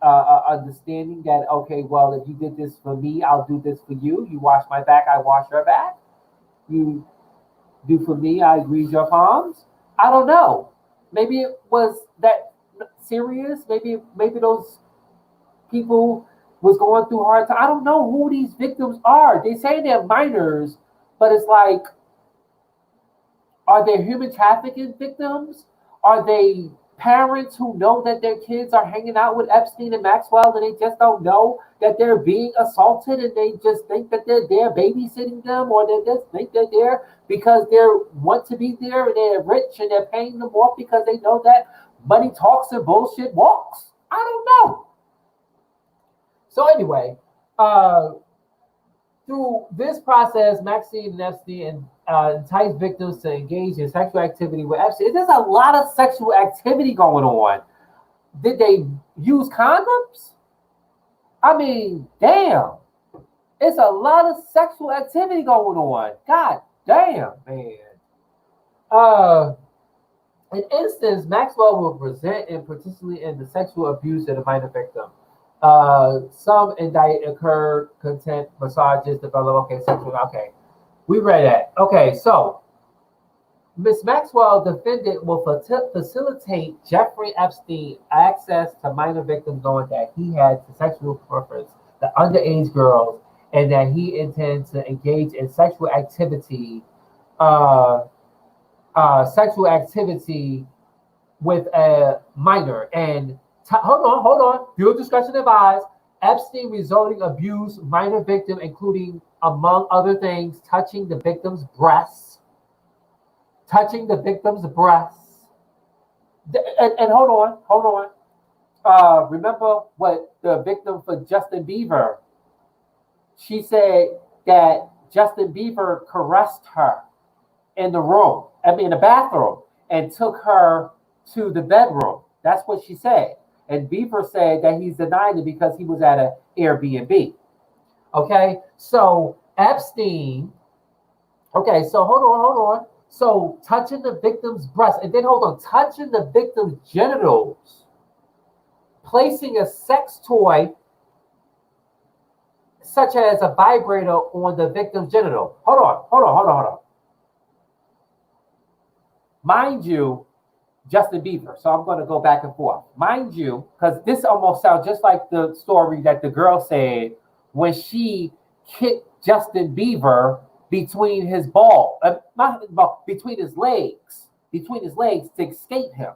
understanding that okay, well, if you did this for me, I'll do this for you. You wash my back, I wash your back. You do for me, I grease your palms. I don't know. Maybe it was that serious. Maybe those people was going through hard time. I don't know who these victims are. They say they're minors, but it's like, are they human trafficking victims? Are they parents who know that their kids are hanging out with Epstein and Maxwell and they just don't know that they're being assaulted and they just think that they're there babysitting them, or they just think they're there because they want to be there and they're rich and they're paying them off because they know that money talks and bullshit walks? I don't know. So anyway, through this process, Maxine and Epstein entice victims to engage in sexual activity with Epstein. There's a lot of sexual activity going on. Did they use condoms? I mean, damn. It's a lot of sexual activity going on. God damn, man. In instance, Maxwell will present and participate in the sexual abuse of the minor victim. Some indict occurred content massages develop. Okay, sexual. Okay, we read that. Okay, so Miss Maxwell defended will facilitate Jeffrey Epstein access to minor victims, knowing that he had sexual preference, the underage girls, and that he intends to engage in sexual activity with a minor. And hold on. Field discussion advised. Epstein resulting abuse minor victim, including, among other things, touching the victim's breasts. And hold on. Remember what the victim for Justin Bieber, she said that Justin Bieber caressed her in the bathroom, and took her to the bedroom. That's what she said. And Bieber said that he's denying it because he was at an Airbnb. Okay, so Epstein. Okay, so hold on. So touching the victim's breast, and then hold on, touching the victim's genitals, placing a sex toy such as a vibrator on the victim's genital. Hold on. Mind you, Justin Bieber. So I'm going to go back and forth. Mind you, because this almost sounds just like the story that the girl said when she kicked Justin Bieber between his between his legs to escape him.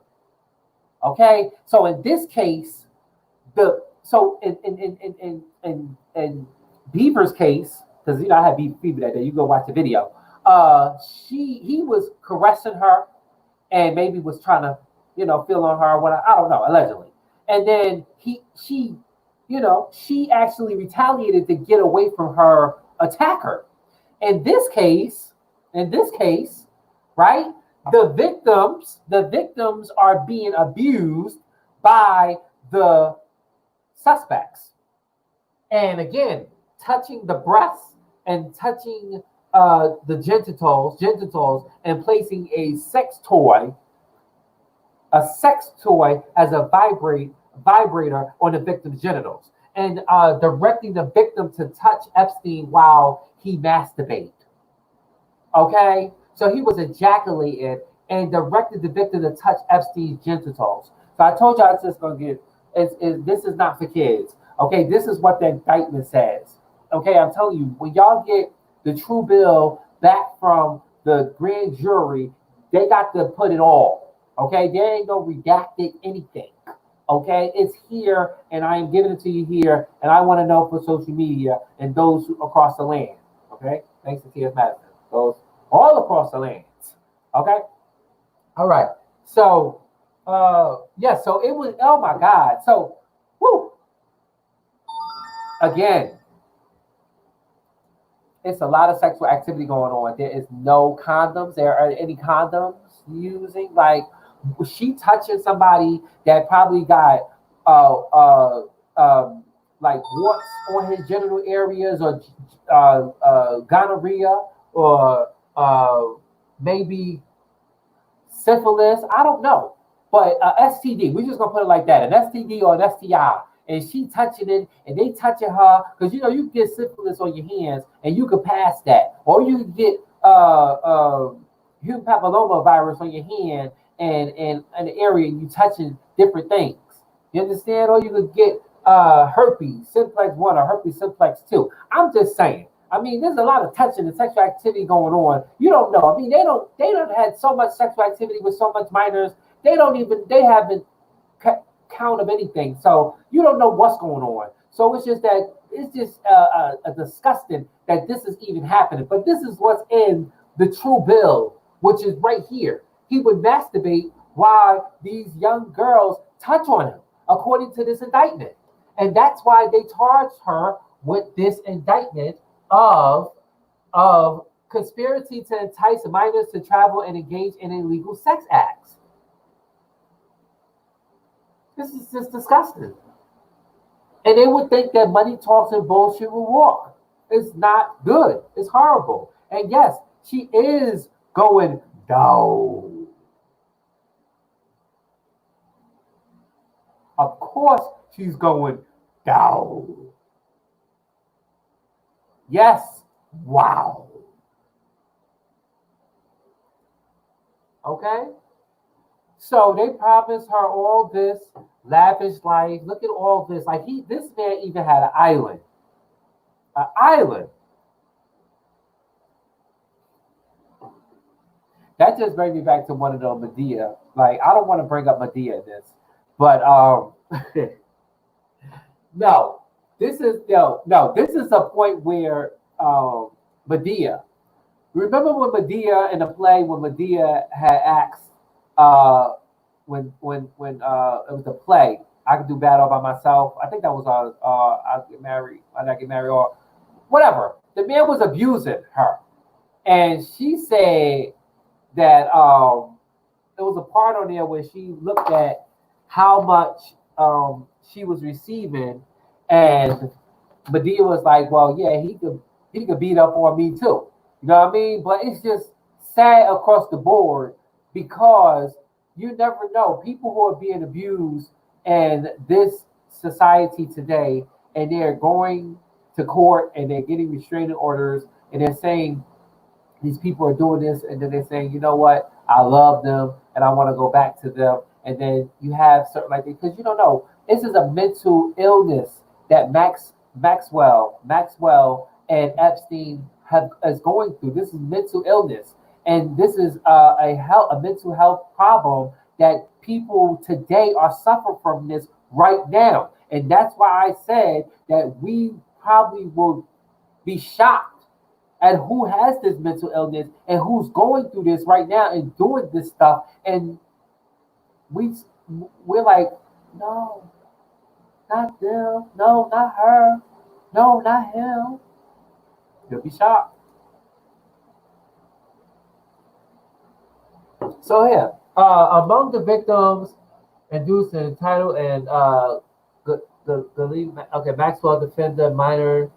Okay, so in this case, in Bieber's case, because I had Bieber that day. You go watch the video. He was caressing her, and maybe was trying to, feel on her. I don't know, allegedly. And then she actually retaliated to get away from her attacker. In this case, right, the victims are being abused by the suspects. And again, touching the breasts and touching the genitals, and placing a sex toy as a vibrator on the victim's genitals, and directing the victim to touch Epstein while he masturbated. Okay, so he was ejaculating and directed the victim to touch Epstein's genitals. So I told y'all it's just gonna get. This is not for kids. Okay, this is what the indictment says. Okay, I'm telling you, when y'all get the true bill back from the grand jury, they got to put it all. Okay, there ain't no redacted anything. Okay, it's here, and I am giving it to you here, and I want to know for social media and those across the land. Okay, thanks to T.S. Madison. Those all across the land. Okay, all right. So, so it was. Oh my God. So, again. It's a lot of sexual activity going on. There is no condoms. There are any condoms using. Like, was she touching somebody that probably got like warts on his genital areas, or gonorrhea, or maybe syphilis. I don't know. But STD, we're just gonna put it like that, an STD or an STI. And she touching it, and they touching her, because you know you get syphilis on your hands, and you could pass that, or you could get human papilloma virus on your hand, and an area you touching different things. You understand? Or you could get herpes simplex 1 or herpes simplex 2. I'm just saying. I mean, there's a lot of touching and sexual activity going on. You don't know. I mean, they don't had so much sexual activity with so much minors. They haven't count of anything. So you don't know what's going on. So it's just disgusting that this is even happening. But this is what's in the true bill, which is right here. He would masturbate while these young girls touch on him, according to this indictment. And that's why they charged her with this indictment of conspiracy to entice minors to travel and engage in illegal sex acts. This is just disgusting. And they would think that money talks and bullshit will walk. It's not good. It's horrible. And yes, she is going down. Of course, she's going down. Yes. Wow. Okay? So they promised her all this lavish life. Look at all this. Like this man even had an island. An island. That just brings me back to one of the Medea. Like, I don't want to bring up Medea in this, but no, this is a point where Medea. Remember when Medea in the play, when Medea had asked, when it was a play, I could do bad all by myself. I think that was I'll get married, I not get married, or whatever. The man was abusing her, and she said that there was a part on there where she looked at how much she was receiving, and Medea was like, "Well, yeah, he could beat up on me too." You know what I mean? But it's just sad across the board, because you never know people who are being abused in this society today, and they're going to court and they're getting restraining orders, and they're saying these people are doing this, and then they're saying, you know what, I love them and I want to go back to them. And then you have certain, like, because you don't know, this is a mental illness that Maxwell and Epstein is going through. This is mental illness, and this is a mental health problem that people today are suffering from this right now. And that's why I said that we probably will be shocked at who has this mental illness and who's going through this right now and doing this stuff. And we're like, no, not them, no, not her, no, not him. You'll be shocked. So yeah, among the victims induced and entitled, and the lead, okay, Maxwell defended minor,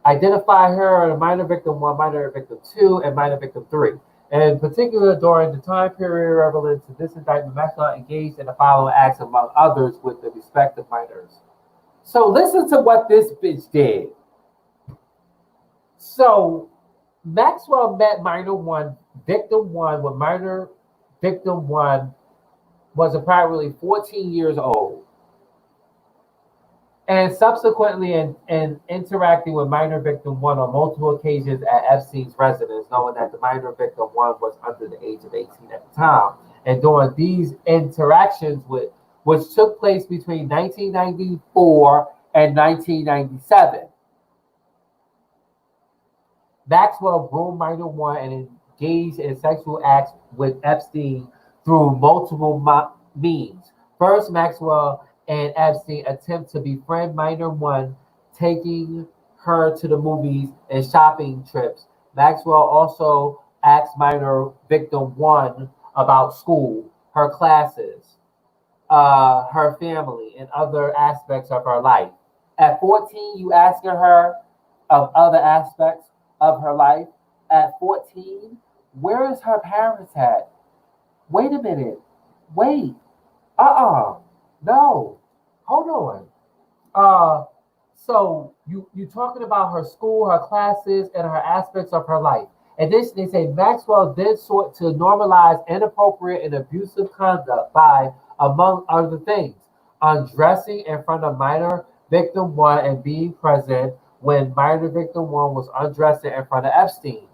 identify her as minor victim 1, minor victim 2, and minor victim 3. And in particular, during the time period relevant to this indictment, Maxwell engaged in the following acts, among others, with the respective minors. So listen to what this bitch did. So Maxwell met minor 1, victim 1, with minor victim 1 was apparently 14 years old. And subsequently in interacting with minor victim 1 on multiple occasions at Epstein's residence, knowing that the minor victim 1 was under the age of 18 at the time. And during these interactions, which took place between 1994 and 1997, Maxwell groomed minor 1 and engaged in sexual acts with Epstein through multiple means. First, Maxwell and Epstein attempt to befriend minor 1, taking her to the movies and shopping trips. Maxwell also asked minor victim 1 about school, her classes, her family, and other aspects of her life. At 14, you asking her of other aspects of her life. At 14, where is her parents at? Wait a minute. Wait. No. Hold on. Uh, so you talking about her school, her classes, and her aspects of her life. And this they say Maxwell then sought to normalize inappropriate and abusive conduct by, among other things, undressing in front of minor victim one and being present when minor victim one was undressing in front of Epstein.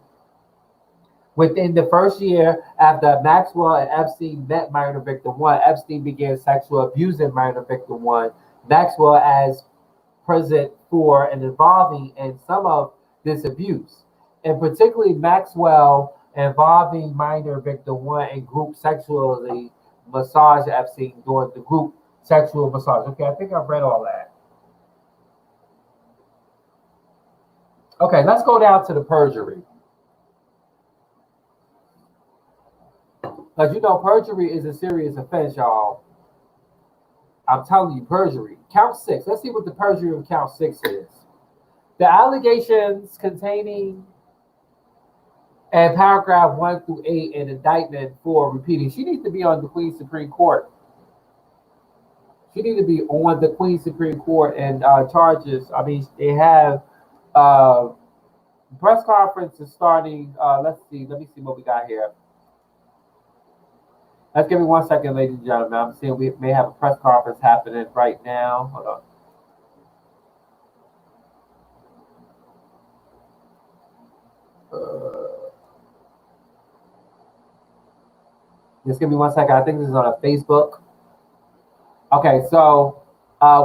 Within the first year after Maxwell and Epstein met minor victim one, Epstein began sexual abusing minor victim one. Maxwell as present for and involving in some of this abuse, and particularly Maxwell involving minor victim one in group sexually massage Epstein during the group sexual massage. Okay, I think I've read all that. Okay, let's go down to the perjury. Because you know, perjury is a serious offense, y'all. I'm telling you, perjury. Count six. Let's see what the perjury of count six is. The allegations containing and paragraph 1 through 8 in indictment for repeating. She needs to be on the Queen's Supreme Court. She needs to be on the Queen's Supreme Court and charges. I mean, they have press conference is starting. Let's see. Let me see what we got here. Let's give me 1 second, ladies and gentlemen. I'm seeing we may have a press conference happening right now. Hold on. Just give me 1 second. I think this is on a Facebook. Okay, so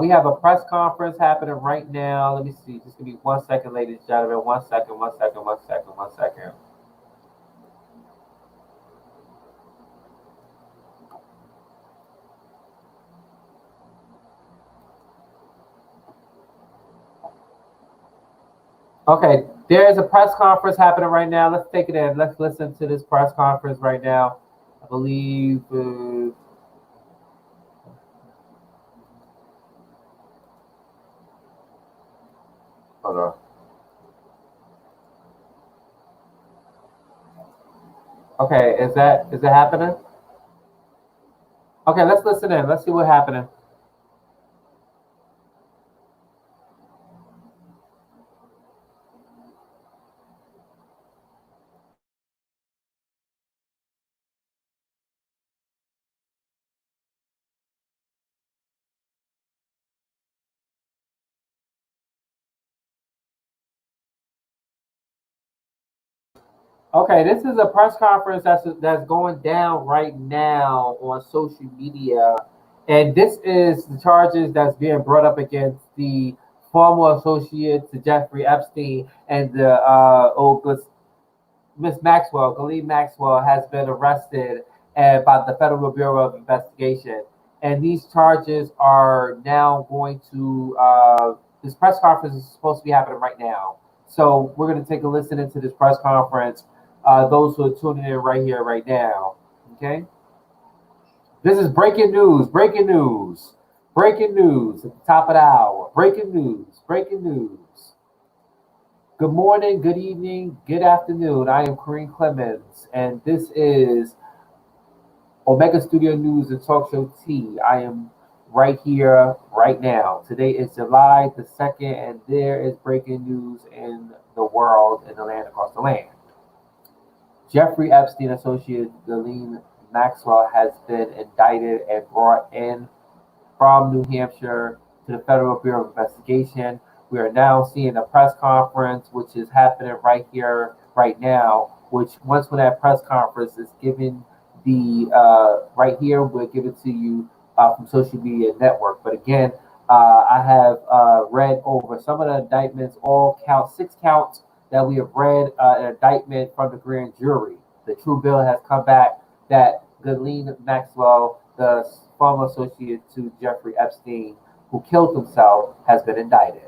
we have a press conference happening right now. Let me see. Just give me 1 second, ladies and gentlemen. 1 second, 1 second, 1 second, 1 second. Okay, there's a press conference happening right now. Let's take it in. Let's listen to this press conference right now. I believe. Hold on. Okay, is it happening? Okay, let's listen in. Let's see what's happening. Okay, this is a press conference that's going down right now on social media, and this is the charges that's being brought up against the former associate to Jeffrey Epstein and the Miss Maxwell, Ghislaine Maxwell, has been arrested by the Federal Bureau of Investigation, and these charges are now going to. This press conference is supposed to be happening right now, so we're going to take a listen into this press conference. Those who are tuning in right here, right now, okay. This is breaking news. Breaking news. Breaking news at the top of the hour. Breaking news. Breaking news. Good morning, good evening, good afternoon. I am Kareem Clemens, and this is Omega Studio News and Talk Show T. I am right here, right now. Today is July the 2nd, and there is breaking news in the world, in the land, across the land. Jeffrey Epstein associate Ghislaine Maxwell has been indicted and brought in from New Hampshire to the Federal Bureau of Investigation. We are now seeing a press conference, which is happening right here, right now. Which once when that press conference is given, the right here, we'll give it to you from social media network. But again, I have read over some of the indictments, all count 6 counts that we have read an indictment from the grand jury. The true bill has come back that Ghislaine Maxwell, the former associate to Jeffrey Epstein, who killed himself, has been indicted.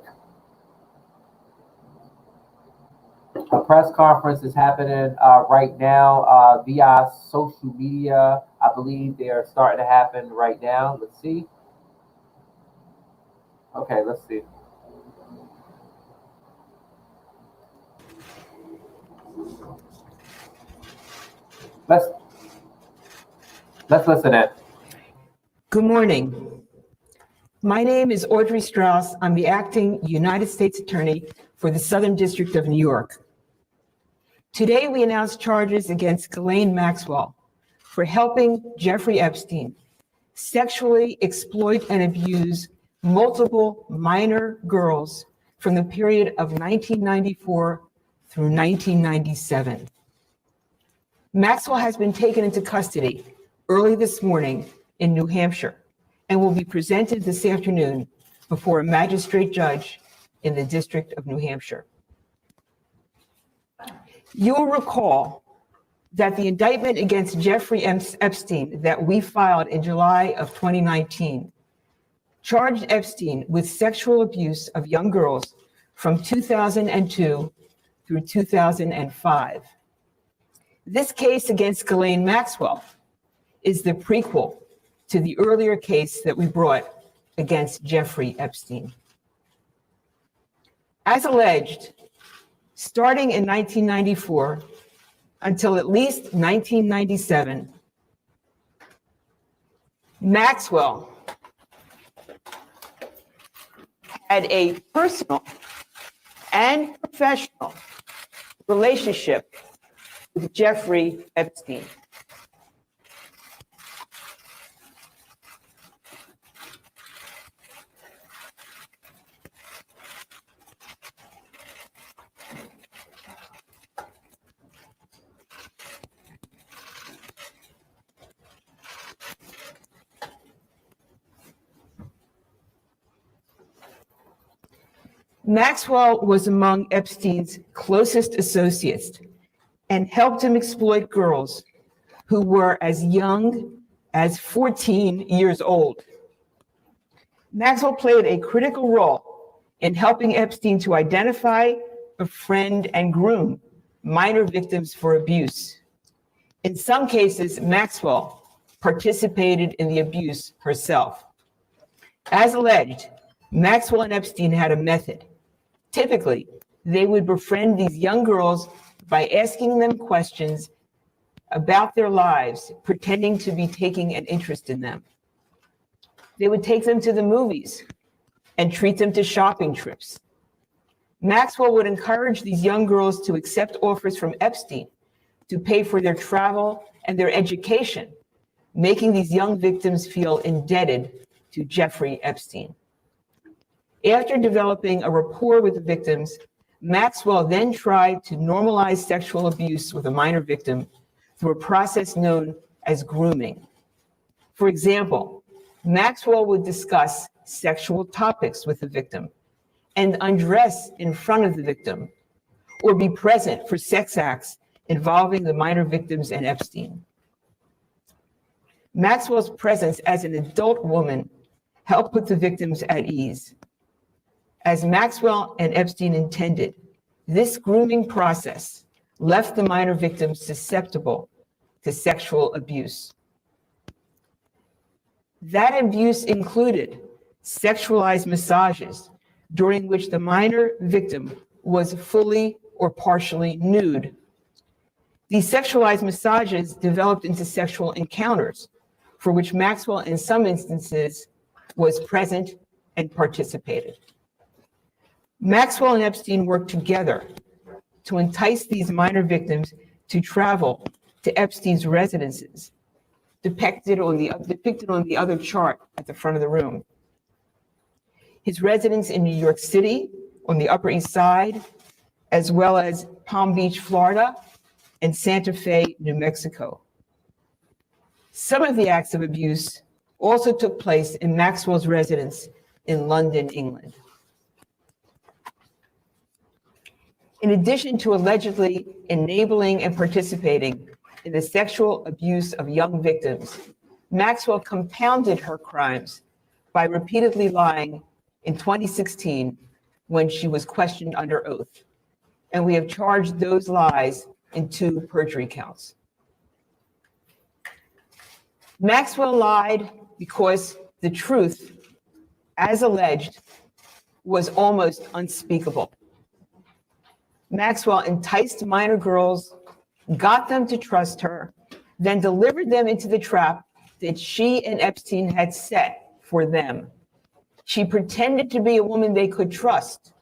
A press conference is happening right now via social media. I believe they are starting to happen right now. Let's see. Okay, let's see. Let's let's listen in. Good morning. My name is Audrey Strauss. I'm the acting United States Attorney for the Southern District of New York. Today, we announce charges against Ghislaine Maxwell for helping Jeffrey Epstein sexually exploit and abuse multiple minor girls from the period of 1994 through 1997. Maxwell has been taken into custody early this morning in New Hampshire and will be presented this afternoon before a magistrate judge in the District of New Hampshire. You'll recall that the indictment against Jeffrey Epstein that we filed in July of 2019 charged Epstein with sexual abuse of young girls from 2002 through 2005. This case against Ghislaine Maxwell is the prequel to the earlier case that we brought against Jeffrey Epstein. As alleged, starting in 1994 until at least 1997, Maxwell had a personal and professional relationship with Jeffrey Epstein. Maxwell was among Epstein's closest associates and helped him exploit girls who were as young as 14 years old. Maxwell played a critical role in helping Epstein to identify, befriend, and groom minor victims for abuse. In some cases, Maxwell participated in the abuse herself. As alleged, Maxwell and Epstein had a method. Typically, they would befriend these young girls by asking them questions about their lives, pretending to be taking an interest in them. They would take them to the movies and treat them to shopping trips. Maxwell would encourage these young girls to accept offers from Epstein to pay for their travel and their education, making these young victims feel indebted to Jeffrey Epstein. After developing a rapport with the victims, Maxwell then tried to normalize sexual abuse with a minor victim through a process known as grooming. For example, Maxwell would discuss sexual topics with the victim and undress in front of the victim, or be present for sex acts involving the minor victims and Epstein. Maxwell's presence as an adult woman helped put the victims at ease. As Maxwell and Epstein intended, this grooming process left the minor victims susceptible to sexual abuse. That abuse included sexualized massages, during which the minor victim was fully or partially nude. These sexualized massages developed into sexual encounters, for which Maxwell, in some instances, was present and participated. Maxwell and Epstein worked together to entice these minor victims to travel to Epstein's residences, depicted on the other chart at the front of the room. His residence in New York City on the Upper East Side, as well as Palm Beach, Florida, and Santa Fe, New Mexico. Some of the acts of abuse also took place in Maxwell's residence in London, England. In addition to allegedly enabling and participating in the sexual abuse of young victims, Maxwell compounded her crimes by repeatedly lying in 2016 when she was questioned under oath. And we have charged those lies in 2 perjury counts. Maxwell lied because the truth, as alleged, was almost unspeakable. Maxwell enticed minor girls, got them to trust her, then delivered them into the trap that she and Epstein had set for them. She pretended to be a woman they could trust.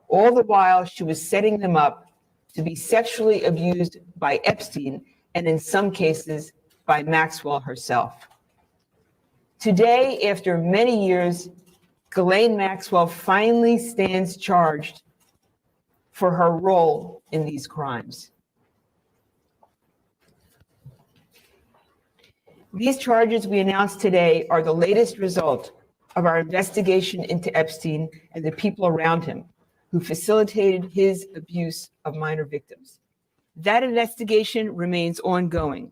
All the while, she was setting them up to be sexually abused by Epstein, and in some cases, by Maxwell herself. Today, after many years, Ghislaine Maxwell finally stands charged for her role in these crimes. These charges we announced today are the latest result of our investigation into Epstein and the people around him who facilitated his abuse of minor victims. That investigation remains ongoing.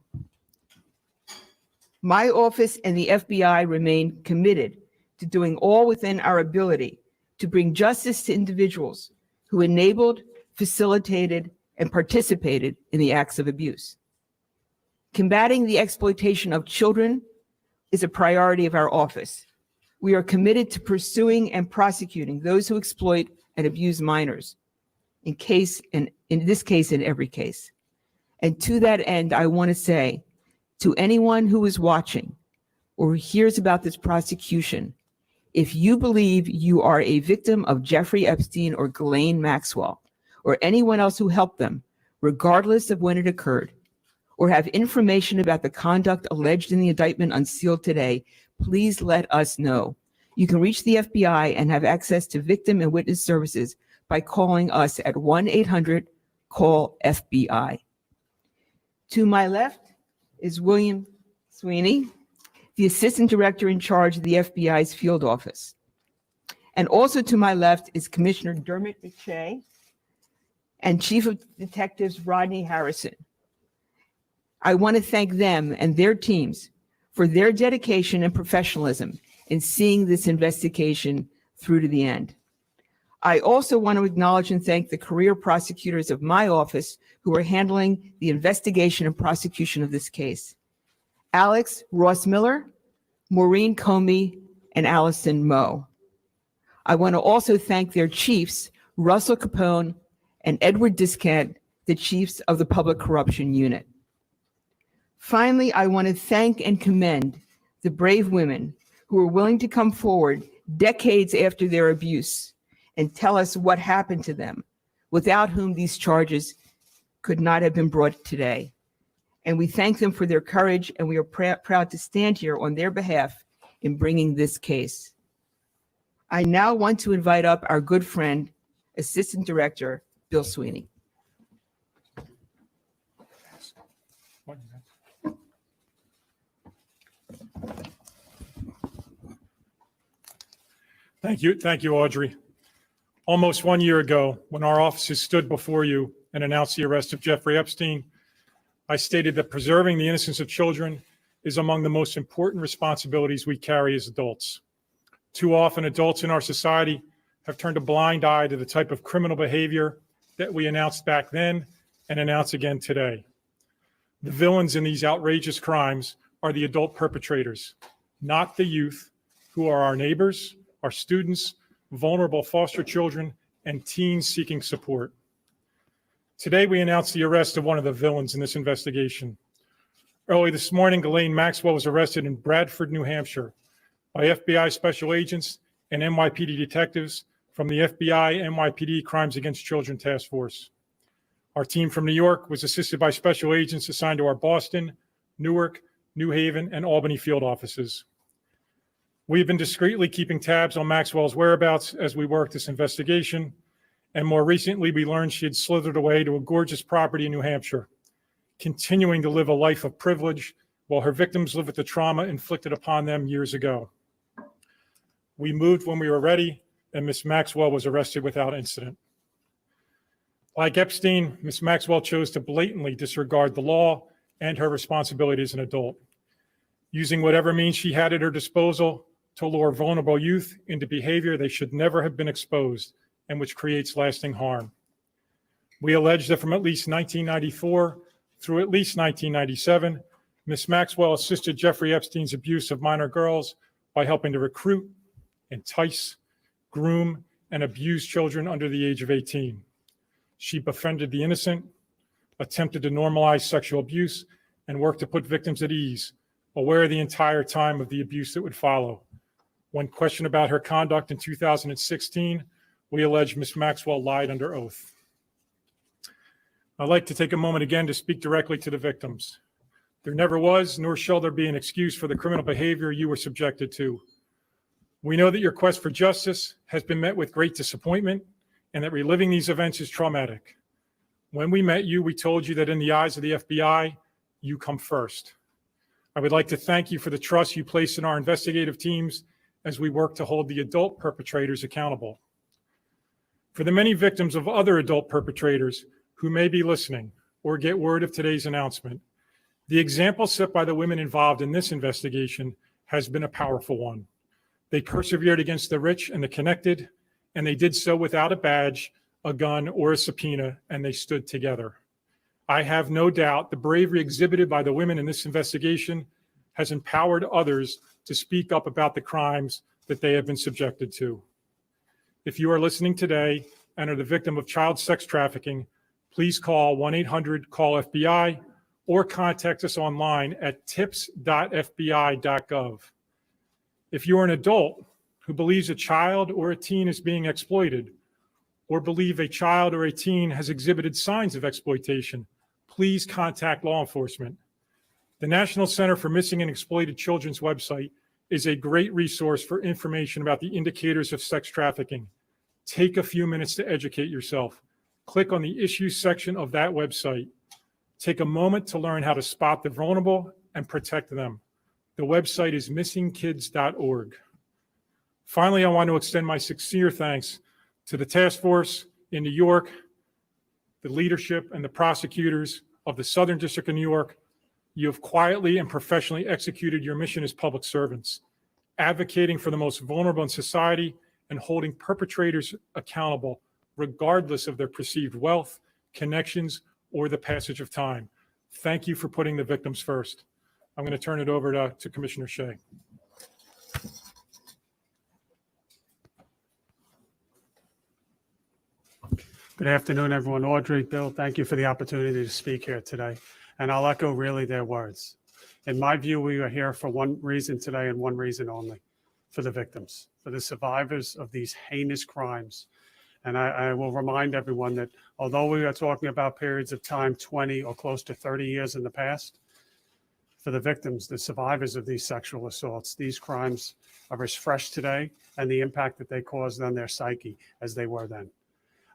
My office and the FBI remain committed to doing all within our ability to bring justice to individuals who enabled, facilitated, and participated in the acts of abuse. Combating the exploitation of children is a priority of our office. We are committed to pursuing and prosecuting those who exploit and abuse minors, in this case, in every case. And to that end, I want to say to anyone who is watching or hears about this prosecution, if you believe you are a victim of Jeffrey Epstein or Ghislaine Maxwell, or anyone else who helped them, regardless of when it occurred, or have information about the conduct alleged in the indictment unsealed today, please let us know. You can reach the FBI and have access to victim and witness services by calling us at 1-800-CALL-FBI. To my left is William Sweeney, the Assistant Director in charge of the FBI's field office. And also to my left is Commissioner Dermot McShay and Chief of Detectives Rodney Harrison. I want to thank them and their teams for their dedication and professionalism in seeing this investigation through to the end. I also want to acknowledge and thank the career prosecutors of my office who are handling the investigation and prosecution of this case. Alex Ross Miller, Maureen Comey, and Allison Moe. I want to also thank their chiefs, Russell Capone and Edward Discant, the chiefs of the Public Corruption Unit. Finally, I want to thank and commend the brave women who are willing to come forward decades after their abuse and tell us what happened to them, without whom these charges could not have been brought today. And we thank them for their courage, and we are proud to stand here on their behalf in bringing this case. I now want to invite up our good friend, Assistant Director Bill Sweeney. Thank you, Audrey. Almost 1 year ago, when our offices stood before you and announced the arrest of Jeffrey Epstein, I stated that preserving the innocence of children is among the most important responsibilities we carry as adults. Too often, adults in our society have turned a blind eye to the type of criminal behavior that we announced back then and announce again today. The villains in these outrageous crimes are the adult perpetrators, not the youth, who are our neighbors, our students, vulnerable foster children, and teens seeking support. Today, we announced the arrest of one of the villains in this investigation. Early this morning, Ghislaine Maxwell was arrested in Bradford, New Hampshire, by FBI special agents and NYPD detectives from the FBI NYPD Crimes Against Children Task Force. Our team from New York was assisted by special agents assigned to our Boston, Newark, New Haven, and Albany field offices. We've been discreetly keeping tabs on Maxwell's whereabouts as we work this investigation, and more recently, we learned she had slithered away to a gorgeous property in New Hampshire, continuing to live a life of privilege while her victims live with the trauma inflicted upon them years ago. We moved when we were ready, and Ms. Maxwell was arrested without incident. Like Epstein, Ms. Maxwell chose to blatantly disregard the law and her responsibility as an adult, using whatever means she had at her disposal to lure vulnerable youth into behavior they should never have been exposed and which creates lasting harm. We allege that from at least 1994 through at least 1997, Ms. Maxwell assisted Jeffrey Epstein's abuse of minor girls by helping to recruit, entice, groom, and abuse children under the age of 18. She befriended the innocent, attempted to normalize sexual abuse, and worked to put victims at ease, aware the entire time of the abuse that would follow. When questioned about her conduct in 2016, we allege Ms. Maxwell lied under oath. I'd like to take a moment again to speak directly to the victims. There never was, nor shall there be, an excuse for the criminal behavior you were subjected to. We know that your quest for justice has been met with great disappointment and that reliving these events is traumatic. When we met you, we told you that in the eyes of the FBI, you come first. I would like to thank you for the trust you place in our investigative teams as we work to hold the adult perpetrators accountable. For the many victims of other adult perpetrators who may be listening or get word of today's announcement, the example set by the women involved in this investigation has been a powerful one. They persevered against the rich and the connected, and they did so without a badge, a gun, or a subpoena, and they stood together. I have no doubt the bravery exhibited by the women in this investigation has empowered others to speak up about the crimes that they have been subjected to. If you are listening today and are the victim of child sex trafficking, please call 1-800-CALL-FBI or contact us online at tips.fbi.gov. If you are an adult who believes a child or a teen is being exploited, or believe a child or a teen has exhibited signs of exploitation, please contact law enforcement. The National Center for Missing and Exploited Children's website is a great resource for information about the indicators of sex trafficking. Take a few minutes to educate yourself. Click on the issues section of that website. Take a moment to learn how to spot the vulnerable and protect them. The website is missingkids.org. Finally, I want to extend my sincere thanks to the task force in New York, the leadership and the prosecutors of the Southern District of New York. You have quietly and professionally executed your mission as public servants, advocating for the most vulnerable in society and holding perpetrators accountable, regardless of their perceived wealth, connections, or the passage of time. Thank you for putting the victims first. I'm going to turn it over to Commissioner Shea. Good afternoon, everyone. Audrey, Bill, thank you for the opportunity to speak here today. And I'll echo really their words. In my view, we are here for one reason today and one reason only, for the victims, for the survivors of these heinous crimes. And I will remind everyone that although we are talking about periods of time 20 or close to 30 years in the past, for the victims, the survivors of these sexual assaults, these crimes are as fresh today and the impact that they caused on their psyche as they were then.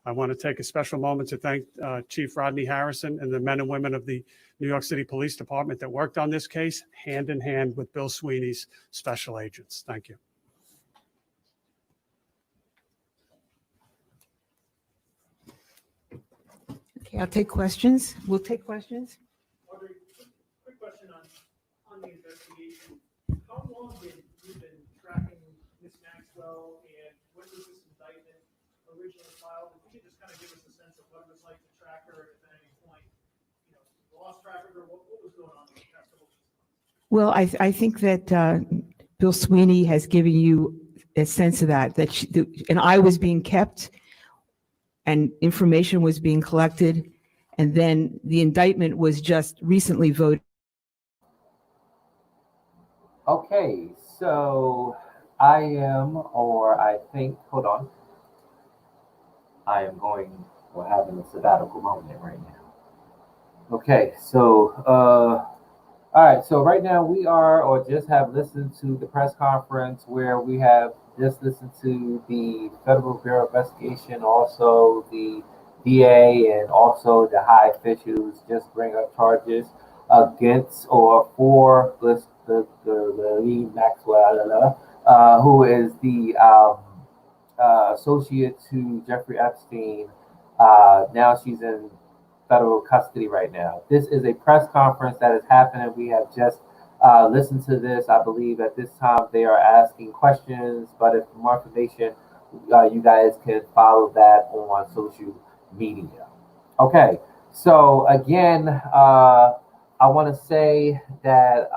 I want to take a special moment to thank Chief Rodney Harrison and the men and women of the New York City Police Department that worked on this case hand in hand with Bill Sweeney's special agents. Thank you. Okay, I'll take questions. We'll take questions. Audrey, quick question on the investigation. How long have you been tracking Ms. Maxwell, and when was this indictment originally filed? If you could just kind of give us a sense of what it was like to track her, if at any point, lost track of her, what was going on in the past couple of months? Well, I think that Bill Sweeney has given you a sense of that an eye was being kept and information was being collected, and then the indictment was just recently voted. Okay, so I am having a sabbatical moment right now. Okay, so, all right, so right now we are, or just have listened to the press conference where we have just listened to the Federal Bureau of Investigation, also the DA, and also the high officials just bring up charges against or for Ghislaine Maxwell, who is the associate to Jeffrey Epstein. Now she's in federal custody right now. This is a press conference that is happening. We have just listened to this. I believe at this time they are asking questions, but if more information, you guys can follow that on social media. Okay, so again, I want to say that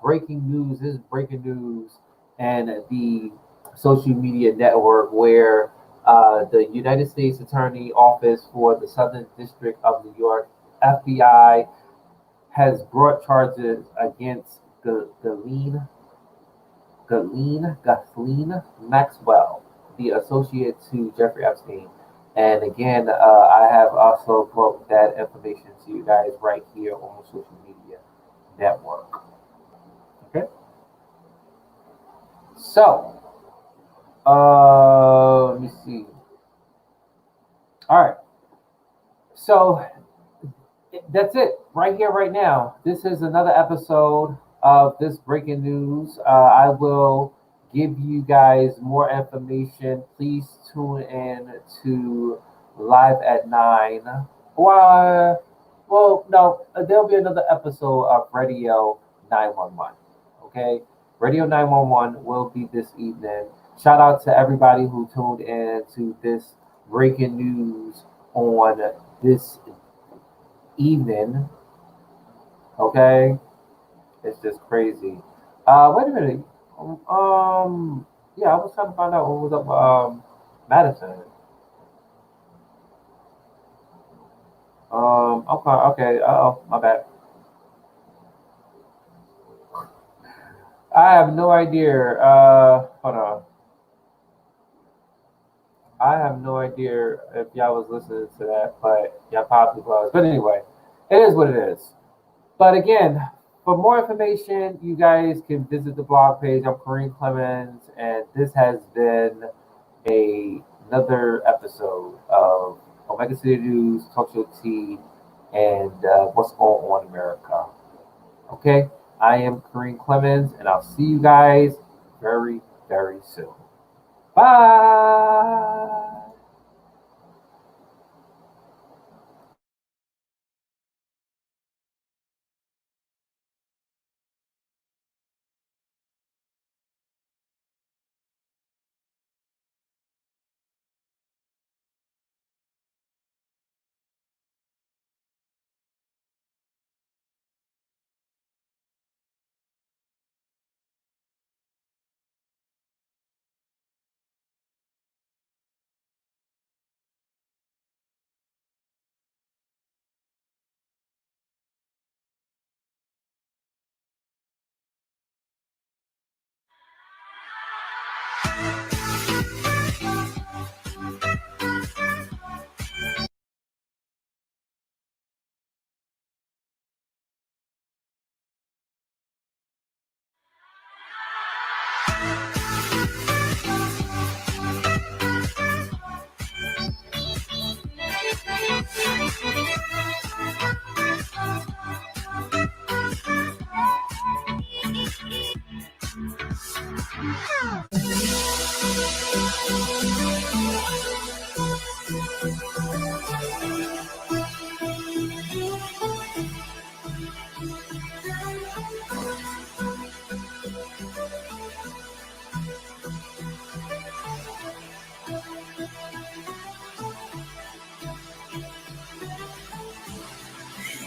breaking news is breaking news, and the social media network where the United States Attorney Office for the Southern District of New York, FBI, has brought charges against Ghislaine Maxwell, the associate to Jeffrey Epstein. And again, I have also brought that information to you guys right here on the social media network. Okay. So, let me see. All right. So that's it right here, right now. This is another episode of this breaking news. I will give you guys more information. Please tune in to Live at 9. Well, no, there'll be another episode of Radio 911. Okay? Radio 911 will be this evening. Shout out to everybody who tuned in to this breaking news on this evening. Okay? It's just crazy. Wait a minute. Yeah, I was trying to find out what was up with Madison. Okay. Uh-oh, my bad. I have no idea. Hold on. I have no idea if y'all was listening to that, but y'all probably was. But anyway, it is what it is. But again, for more information, you guys can visit the blog page. I'm Kareem Clemens, and this has been another episode of Omega City News, Talk Show T, and What's Going On in America. Okay, I am Kareem Clemens, and I'll see you guys very, very soon. Bye.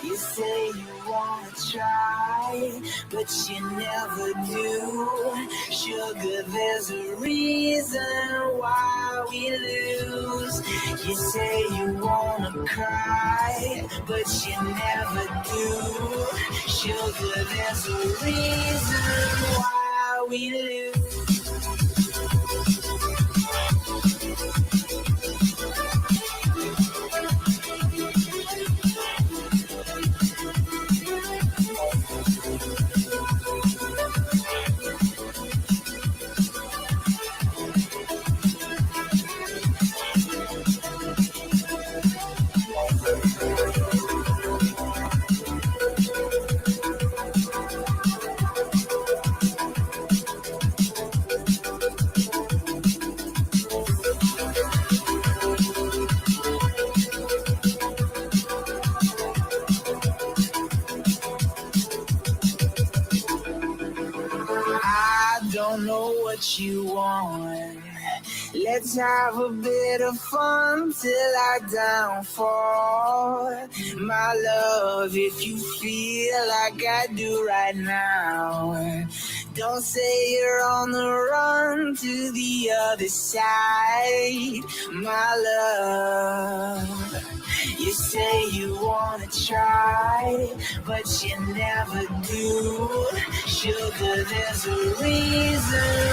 You say you wanna try, but you never do. Sugar, there's a reason why we lose. You say you wanna cry, but you never do. Sugar, there's a reason why we lose. Don't know what you want. Let's have a bit of fun till I downfall. My love, if you feel like I do right now, don't say you're on the run to the other side. My love, you say you wanna try, right, but you never do. Sugar, there's a reason